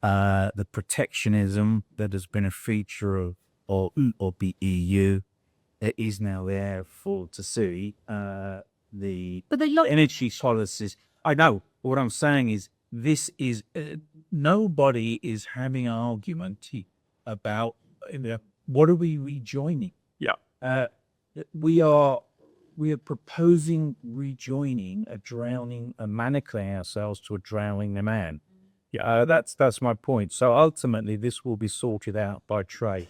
The protectionism that has been a feature of the EU is now there to see. The energy policies. I know. What I'm saying is this is nobody is having an argument about what are we rejoining. Yeah. We are proposing rejoining manacling ourselves to a drowning man. Yeah, that's my point. So ultimately, this will be sorted out by trade,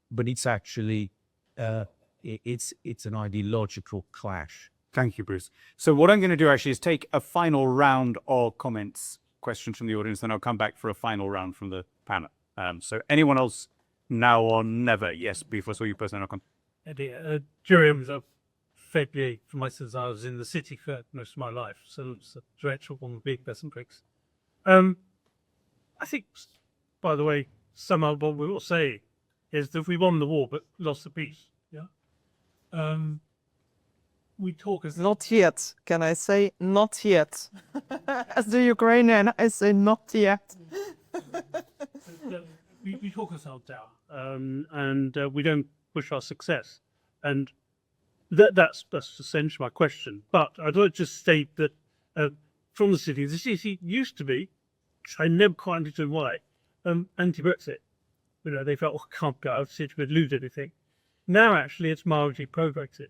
but it's actually it's an ideological clash. Thank you, Bruce. So what I'm going to do actually is take a final round of comments, questions from the audience, then I'll come back for a final round from the panel. So anyone else now or never? Yes, before I saw you personally. Jury I've fairly for myself. I was in the city for most of my life, so it's a director of one of the big Besson bricks. I think, by the way, some of what we will say is that we won the war but lost the peace. Yeah. We talk as Not yet. Can I say not yet? As the Ukrainian, I say not yet. we talk ourselves down, and we don't push our success, and that's essentially my question. But I'd like to just state that from the city used to be, which I never quite understood why, anti-Brexit. They felt, can't go out of the city, we'd lose everything. Now actually, it's mildly pro-Brexit.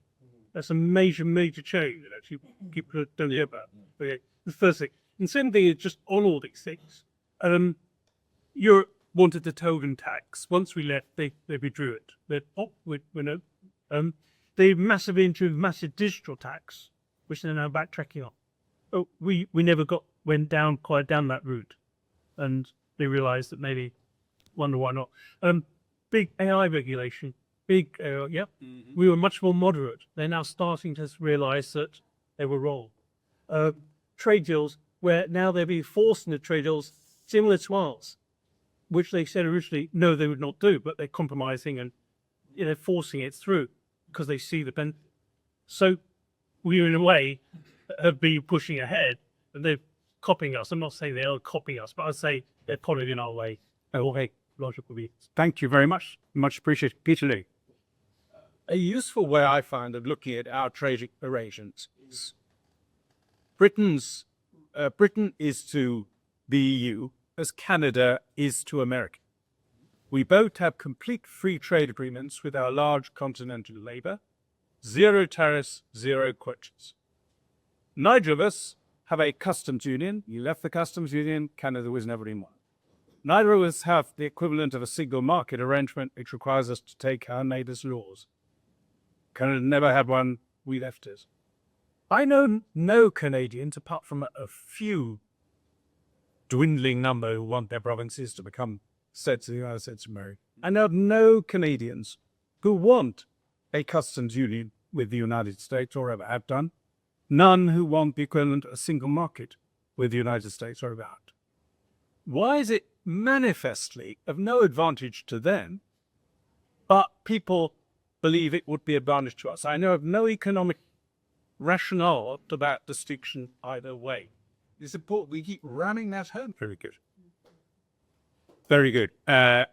That's a major change that actually people don't hear about. Okay, the first thing. And second thing is just on all these things. Europe wanted the token tax. Once we left, they withdrew it. They massively introduced massive digital tax, which they're now backtracking on. Oh, we never went quite down that route, and they realised that maybe wonder why not. Big AI regulation. We were much more moderate. They're now starting to realise that they were wrong. Trade deals, where now they're being forced into trade deals similar to ours, which they said originally, no, they would not do, but they're compromising and they're forcing it through because they see the benefit. So we, in a way, have been pushing ahead and they're copying us. I'm not saying they are copying us, but I'd say they're following in our way. Okay, logic will be. Thank you very much. Much appreciated. Peter Lee. A useful way I find of looking at our trade arrangements is Britain is to the EU as Canada is to America. We both have complete free trade agreements with our large continental neighbor, zero tariffs, zero quotas. Neither of us have a customs union. You left the customs union, Canada was never in one. Neither of us have the equivalent of a single market arrangement, which requires us to take our neighbours' laws. Canada never had one, we left it. I know no Canadians, apart from a few dwindling number who want their provinces to become states of the United States of America. I know no Canadians who want a customs union with the United States or ever have done. None who want the equivalent of a single market with the United States or ever had. Why is it manifestly of no advantage to them, but people believe it would be advantage to us? I know of no economic rationale to that distinction either way. It's important we keep ramming that home. Very good. Very good. I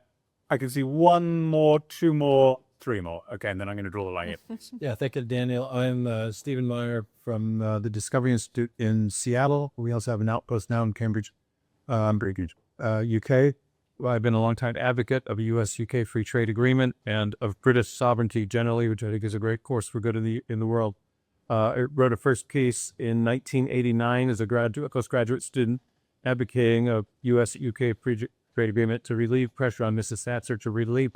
can see one more, two more, three more. Okay, and then I'm going to draw the line here. Yeah, thank you, Daniel. I'm Stephen Meyer from the Discovery Institute in Seattle. We also have an outpost now in Cambridge, UK. Well, I've been a longtime advocate of a U.S.-UK free trade agreement and of British sovereignty generally, which I think is a great course for good in the world. I wrote a first piece in 1989 as a postgraduate student advocating a U.S.-UK free trade agreement to relieve pressure on Mrs. Thatcher to relieve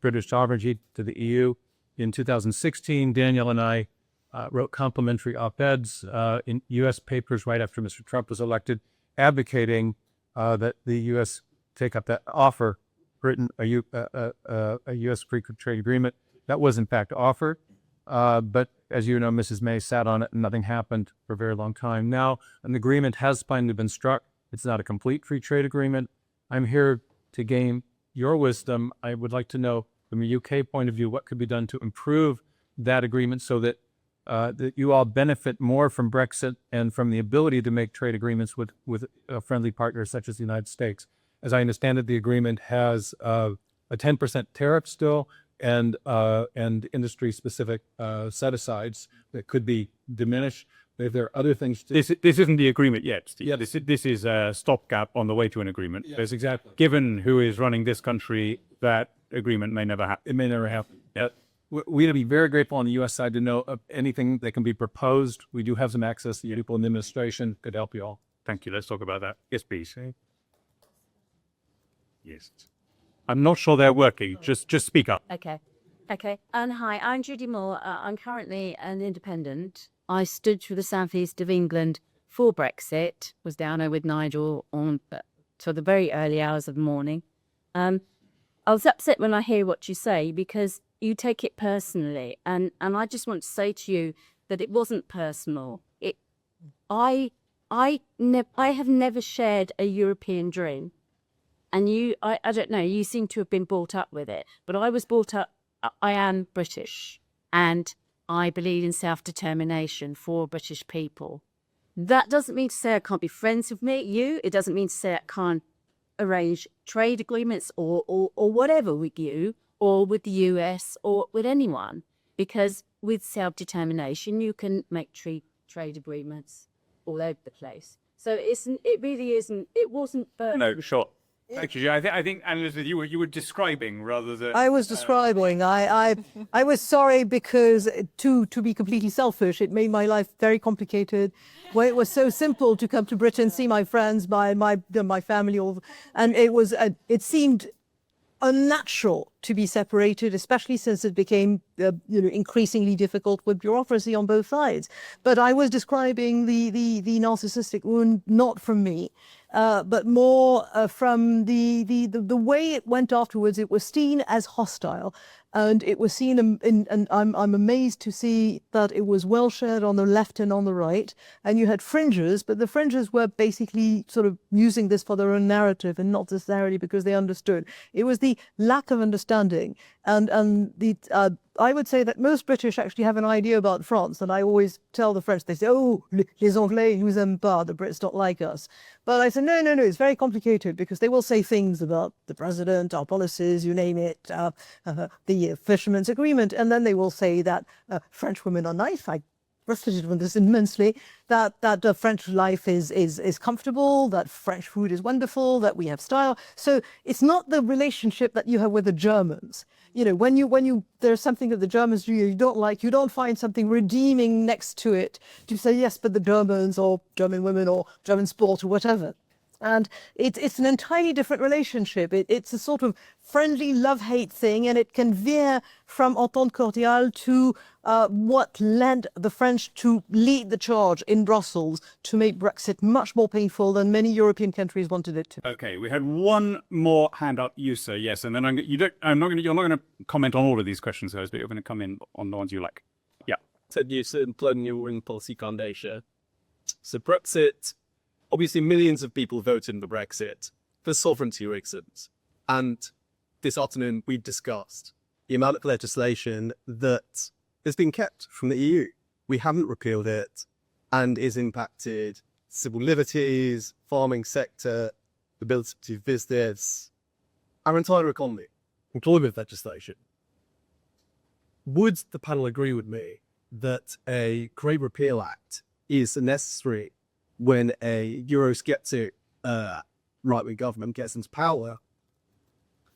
British sovereignty to the EU. In 2016, Daniel and I wrote complimentary op-eds in U.S. papers right after Mr. Trump was elected, advocating that the U.S. take up that offer, Britain, a U.S. free trade agreement. That was in fact offered, but as you know, Mrs. May sat on it and nothing happened for a very long time. Now an agreement has finally been struck. It's not a complete free trade agreement. I'm here to gain your wisdom. I would like to know from a UK point of view what could be done to improve that agreement so that that you all benefit more from Brexit and from the ability to make trade agreements with friendly partners such as the United States. As I understand it, the agreement has a 10% tariff still and industry-specific set-asides that could be diminished. If there are other things, this isn't the agreement yet, Steve. Yeah, this is a stopgap on the way to an agreement. Yes, exactly. Given who is running this country, that agreement may never happen. It may never happen. Yeah. We'd be very grateful on the U.S. side to know of anything that can be proposed. We do have some access to people in the administration could help you all. Thank you. Let's talk about that. Yes, please. Yes. I'm not sure they're working. Just speak up. Okay. And hi, I'm Judy Moore. I'm currently an independent. I stood through the southeast of England for Brexit, was down there with Nigel on till the very early hours of the morning. I was upset when I hear what you say because you take it personally. And I just want to say to you that it wasn't personal. I have never shared a European dream. And I don't know, you seem to have been brought up with it. But I was brought up, I am British. And I believe in self-determination for British people. That doesn't mean to say I can't be friends with you. It doesn't mean to say I can't arrange trade agreements or whatever with you or with the US or with anyone. Because with self-determination, you can make trade agreements all over the place. So it wasn't... No, sure. Thank you. I think, Elizabeth, you were describing rather than... I was describing. I was sorry because, to be completely selfish, it made my life very complicated. Where it was so simple to come to Britain, see my friends, my family, and it seemed unnatural to be separated, especially since it became increasingly difficult with bureaucracy on both sides. But I was describing the narcissistic wound not from me, but more from the way it went afterwards. It was seen as hostile, and it was seen, and I'm amazed to see that it was well shared on the left and on the right. And you had fringes, but the fringes were basically sort of using this for their own narrative and not necessarily because they understood. It was the lack of understanding, and I would say that most British actually have an idea about France, and I always tell the French, they say, oh, les Anglais, nous aiment pas, the Brits don't like us. But I said, no, it's very complicated because they will say things about the president, our policies, you name it, the fishermen's agreement, and then they will say that French women are nice. I frustrated with this immensely, that French life is comfortable, that French food is wonderful, that we have style. So it's not the relationship that you have with the Germans. when there's something that the Germans do you don't like, you don't find something redeeming next to it to say, yes, but the Germans or German women or German sport or whatever. And it's an entirely different relationship. It's a sort of friendly love-hate thing, and it can veer from entente cordiale to what led the French to lead the charge in Brussels to make Brexit much more painful than many European countries wanted it to. Okay, we had one more hand up, you sir, yes, and then you're not going to comment on all of these questions, guys, but you're going to come in on the ones you like. Yeah. Ted Newson, Colonial Ring Policy Foundation. So Brexit, obviously millions of people voted for Brexit for sovereignty reasons. And this afternoon we discussed the amount of legislation that has been kept from the EU. We haven't repealed it and is impacted civil liberties, farming sector, the ability to do business, our entire economy, employment legislation. Would the panel agree with me that a Great Repeal Act is necessary when a Eurosceptic right-wing government gets into power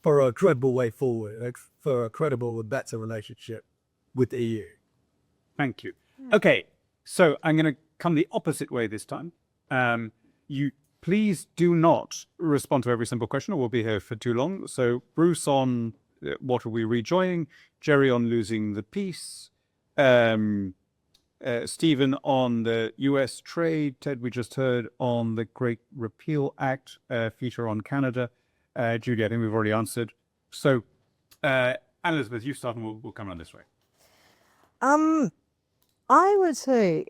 for a credible way forward, for a credible and better relationship with the EU? Thank you. Okay, so I'm going to come the opposite way this time. You please do not respond to every simple question, or we'll be here for too long. So Bruce on what are we rejoining, Jerry on losing the peace, Stephen on the US trade, Ted, we just heard on the Great Repeal Act, Peter on Canada, Judy, I think we've already answered. So, Elizabeth, you start and we'll come around this way. I would say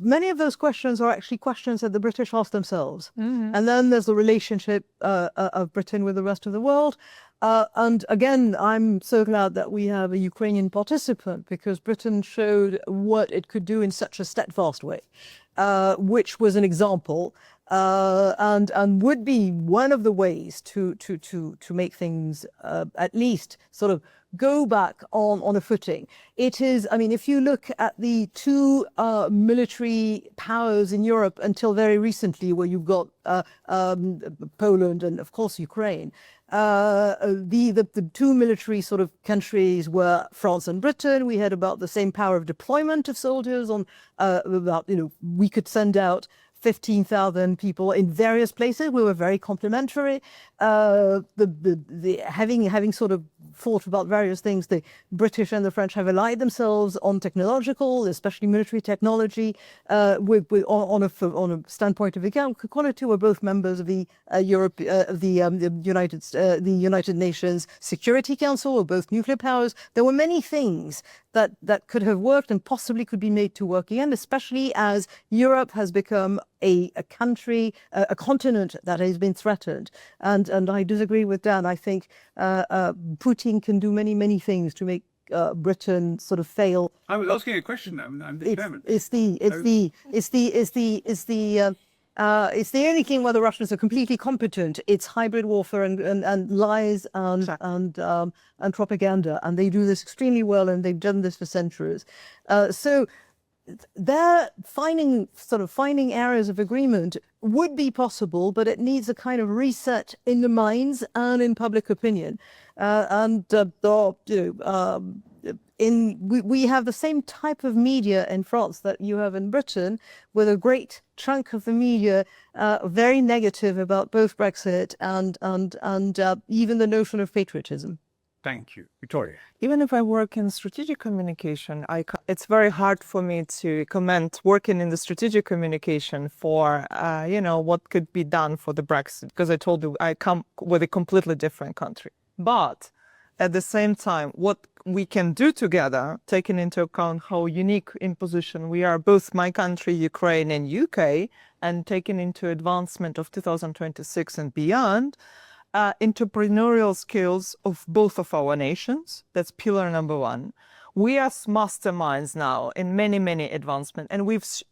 many of those questions are actually questions that the British ask themselves. And then there's the relationship of Britain with the rest of the world. And again, I'm so glad that we have a Ukrainian participant, because Britain showed what it could do in such a steadfast way, which was an example and would be one of the ways to make things at least sort of go back on a footing. It is, I mean, if you look at the two military powers in Europe until very recently, where you've got Poland and of course Ukraine, the two military sort of countries were France and Britain. We had about the same power of deployment of soldiers on about, we could send out 15,000 people in various places. We were very complementary. Having sort of thought about various things, the British and the French have allied themselves on technological, especially military technology. On a standpoint of equality, we're both members of the United Nations Security Council. We're both nuclear powers. There were many things that could have worked and possibly could be made to work again, especially as Europe has become a country, a continent that has been threatened. And I disagree with Dan. I think Putin can do many, many things to make Britain sort of fail. I was asking a question. I'm determined. It's the only thing where the Russians are completely competent. It's hybrid warfare and lies and propaganda, and they do this extremely well, and they've done this for centuries. So they're finding areas of agreement would be possible, but it needs a kind of reset in the minds and in public opinion. We have the same type of media in France that you have in Britain, with a great chunk of the media very negative about both Brexit and even the notion of patriotism. Thank you. Victoria. Even if I work in strategic communication, it's very hard for me to comment working in the strategic communication for, what could be done for the Brexit, because I told you I come with a completely different country. But at the same time, what we can do together, taking into account how unique in position we are, both my country, Ukraine and UK, and taking into advancement of 2026 and beyond, entrepreneurial skills of both of our nations. That's pillar number one. We are masterminds now in many, many advancements. And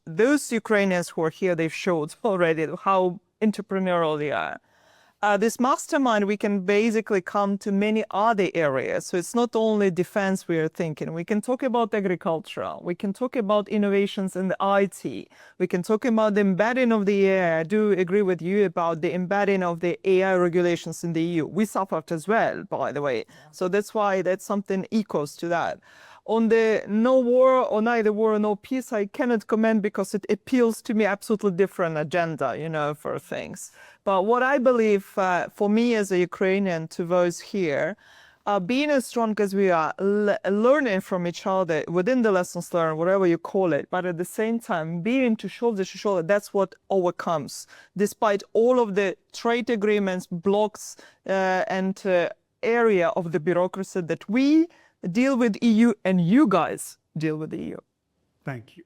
those Ukrainians who are here, they've showed already how entrepreneurial they are. this mastermind, we can basically come to many other areas. So it's not only defense we are thinking. We can talk about agriculture. We can talk about innovations in the IT. We can talk about the embedding of the AI. I do agree with you about the embedding of the AI regulations in the EU. We suffered as well, by the way. So that's why that's something equals to that. On the no war or neither war or no peace, I cannot comment because it appeals to me absolutely different agenda, you know, for things. But what I believe for me as a Ukrainian, to those here, being as strong as we are, learning from each other within the lessons learned, whatever you call it, but at the same time, being to shoulder, that's what overcomes. Despite all of the trade agreements, blocks, and area of the bureaucracy that we deal with EU and you guys deal with the EU. Thank you.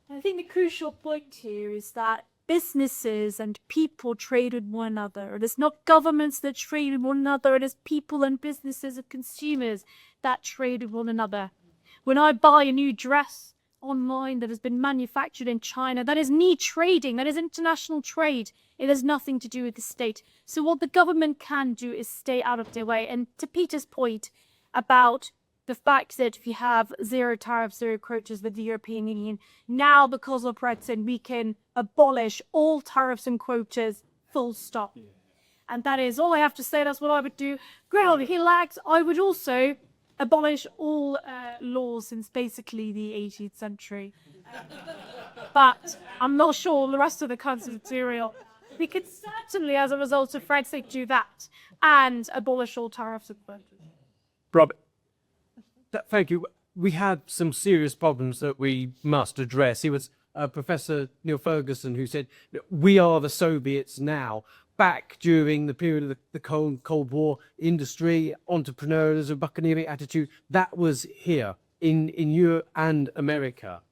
I think the crucial point here is that businesses and people trade with one another. It is not governments that trade with one another. It is people and businesses and consumers that trade with one another. When I buy a new dress online that has been manufactured in China, that is me trading. That is international trade. It has nothing to do with the state. So what the government can do is stay out of their way. And to Peter's point about the fact that if you have zero tariffs, zero quotas with the European Union, now because of Brexit, we can abolish all tariffs and quotas, full stop. And that is all I have to say. That's what I would do. Greg, he lags. I would also abolish all laws since basically the 18th century. But I'm not sure the rest of the country's material. We could certainly, as a result of Brexit, do that and abolish all tariffs and quotas. Rob, thank you. We had some serious problems that we must address. It was Professor Neil Ferguson who said, we are the Soviets now. Back during the period of the Cold War, industry, entrepreneurs, a buccaneering attitude, that was here in Europe and America.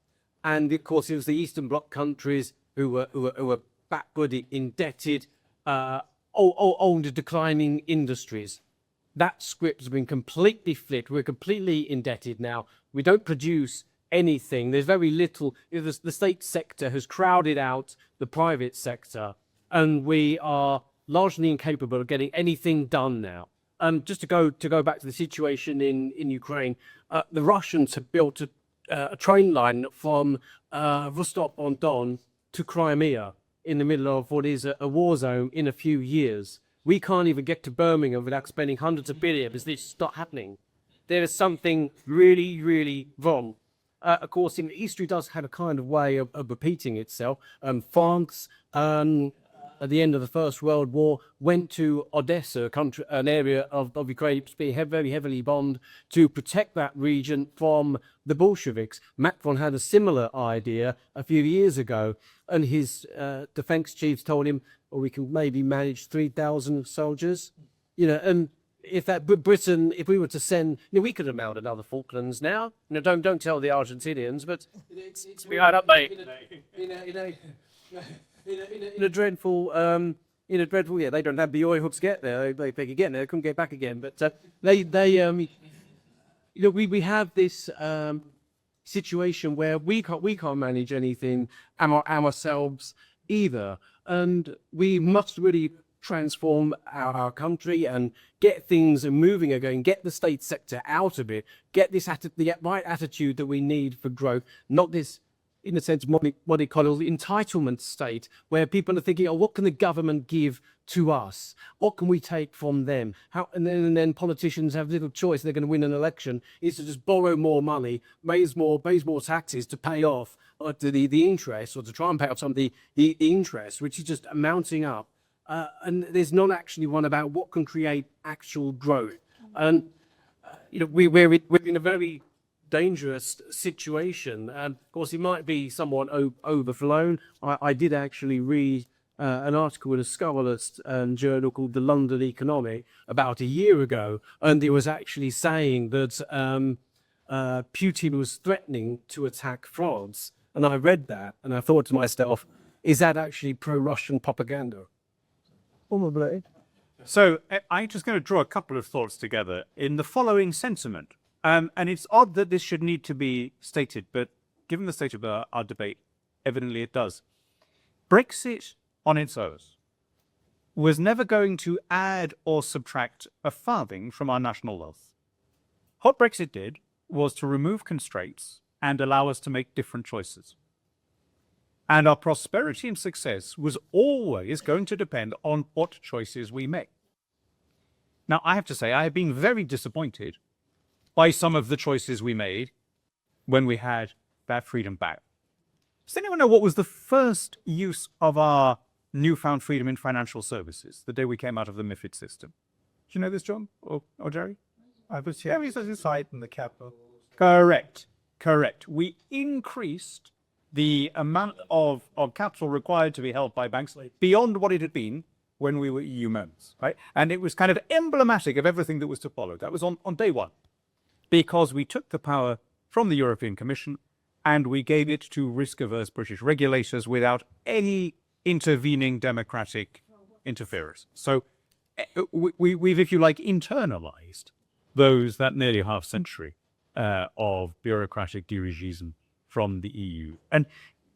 And of course, it was the Eastern Bloc countries who were backward, indebted, owned declining industries. That script has been completely flipped. We're completely indebted now. We don't produce anything. There's very little. The state sector has crowded out the private sector, and we are largely incapable of getting anything done now. Just to go back to the situation in Ukraine, the Russians have built a train line from Rostov-on-Don to Crimea in the middle of what is a war zone in a few years. We can't even get to Birmingham without spending hundreds of billions. Is this not happening? There is something really, really wrong. Of course, history does have a kind of way of repeating itself. France, at the end of the First World War, went to Odessa, an area of Ukraine being very heavily bombed, to protect that region from the Bolsheviks. Macron had a similar idea a few years ago, and his defense chiefs told him, well, we can maybe manage 3,000 soldiers. And if Britain, if we were to send, we could amount another Falklands now. Don't tell the Argentinians, but it's right up, mate. In a dreadful, yeah, they don't have the oil hooks to get there. They could get there, they couldn't get back again. But we have this situation where we can't manage anything ourselves either, and we must really transform our country and get things moving again, get the state sector out of it, get the right attitude that we need for growth, not this, in a sense, what they call the entitlement state, where people are thinking, oh, what can the government give to us? What can we take from them? And then politicians have little choice. They're going to win an election is to just borrow more money, raise more taxes to pay off the interest, or to try and pay off some of the interest, which is just mounting up. And there's not actually one about what can create actual growth. And we're in a very dangerous situation, and of course it might be somewhat overflown. I did actually read an article in a scholarist journal called The London Economic about a year ago, and it was actually saying that Putin was threatening to attack France, and I read that and I thought to myself, is that actually pro-Russian propaganda? Probably. So I'm just going to draw a couple of thoughts together in the following sentiment. And it's odd that this should need to be stated, but given the state of our debate, evidently it does. Brexit on its own was never going to add or subtract a farthing from our national wealth. What Brexit did was to remove constraints and allow us to make different choices. And our prosperity and success was always going to depend on what choices we make. Now, I have to say, I have been very disappointed by some of the choices we made when we had that freedom back. Does anyone know what was the first use of our newfound freedom in financial services the day we came out of the MiFID system? Do you know this, John or Jerry? I was here. We saw site in the capital. Correct. We increased the amount of capital required to be held by banks beyond what it had been when we were EU members, right? And it was kind of emblematic of everything that was to follow. That was on day one, because we took the power from the European Commission and we gave it to risk-averse British regulators without any intervening democratic interference. So we've, if you like, internalized that nearly half century of bureaucratic dirigism from the EU. And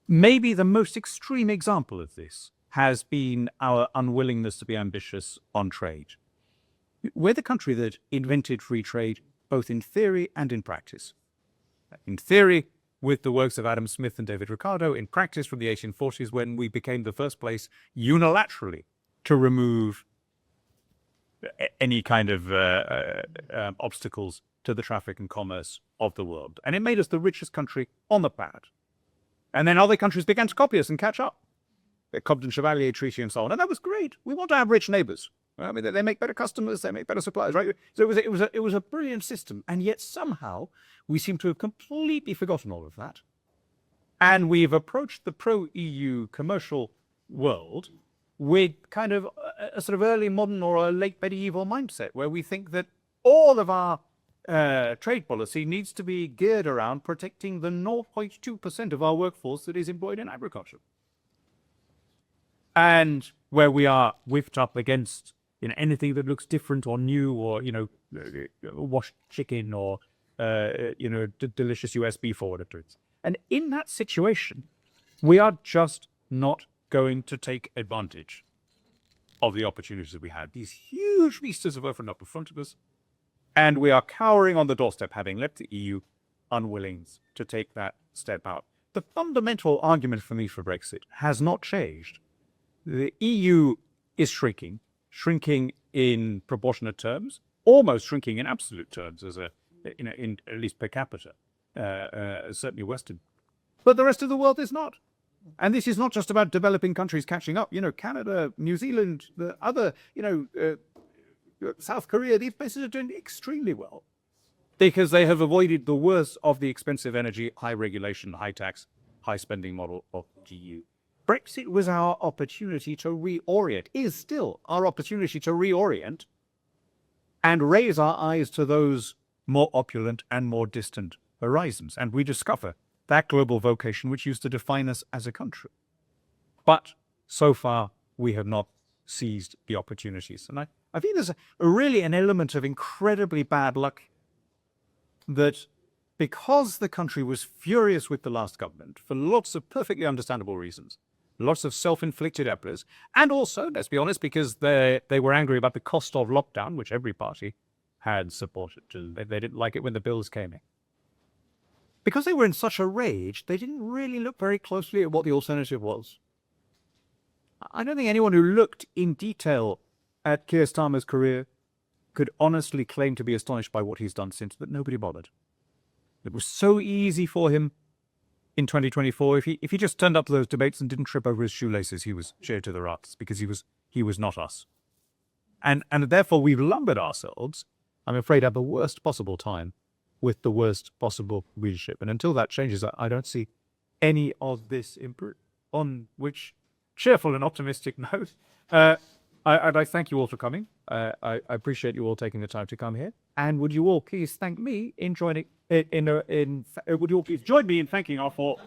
maybe the most extreme example of this has been our unwillingness to be ambitious on trade. We're the country that invented free trade, both in theory and in practice. In theory, with the works of Adam Smith and David Ricardo, in practice from the 1840s, when we became the first place unilaterally to remove any kind of obstacles to the traffic and commerce of the world. And it made us the richest country on the planet. And then other countries began to copy us and catch up. The Cobden Chevalier Treaty and so on. And that was great. We want to have rich neighbors. I mean, they make better customers, they make better suppliers, right? So it was a brilliant system. And yet somehow we seem to have completely forgotten all of that. And we've approached the pro-EU commercial world with kind of a sort of early modern or a late medieval mindset, where we think that all of our trade policy needs to be geared around protecting the 0.2% of our workforce that is employed in agriculture. And where we are whipped up against anything that looks different or new, or washed chicken, or delicious US beef or whatever it is. And in that situation, we are just not going to take advantage of the opportunities that we had. These huge vistas have opened up in front of us, and we are cowering on the doorstep, having left the EU, unwilling to take that step out. The fundamental argument for me for Brexit has not changed. The EU is shrinking in proportionate terms, almost shrinking in absolute terms, as in at least per capita, certainly Western. But the rest of the world is not. And this is not just about developing countries catching up. Canada, New Zealand, the other, South Korea, these places are doing extremely well because they have avoided the worst of the expensive energy, high regulation, high tax, high spending model of the EU. Brexit was our opportunity to reorient, is still our opportunity to reorient and raise our eyes to those more opulent and more distant horizons, and rediscover that global vocation which used to define us as a country. But so far, we have not seized the opportunities. And I think there's really an element of incredibly bad luck that, because the country was furious with the last government for lots of perfectly understandable reasons, lots of self-inflicted errors, and also, let's be honest, because they were angry about the cost of lockdown, which every party had supported. They didn't like it when the bills came in. Because they were in such a rage, they didn't really look very closely at what the alternative was. I don't think anyone who looked in detail at Keir Starmer's career could honestly claim to be astonished by what he's done since, but nobody bothered. It was so easy for him in 2024. If he just turned up to those debates and didn't trip over his shoelaces, he was shared to the rats, because he was not us. And therefore we've lumbered ourselves, I'm afraid, at the worst possible time with the worst possible leadership. And until that changes, I don't see any of this improve. On which cheerful and optimistic note, I thank you all for coming. I appreciate you all taking the time to come here. And would you all please thank me in joining would you all please join me in thanking our four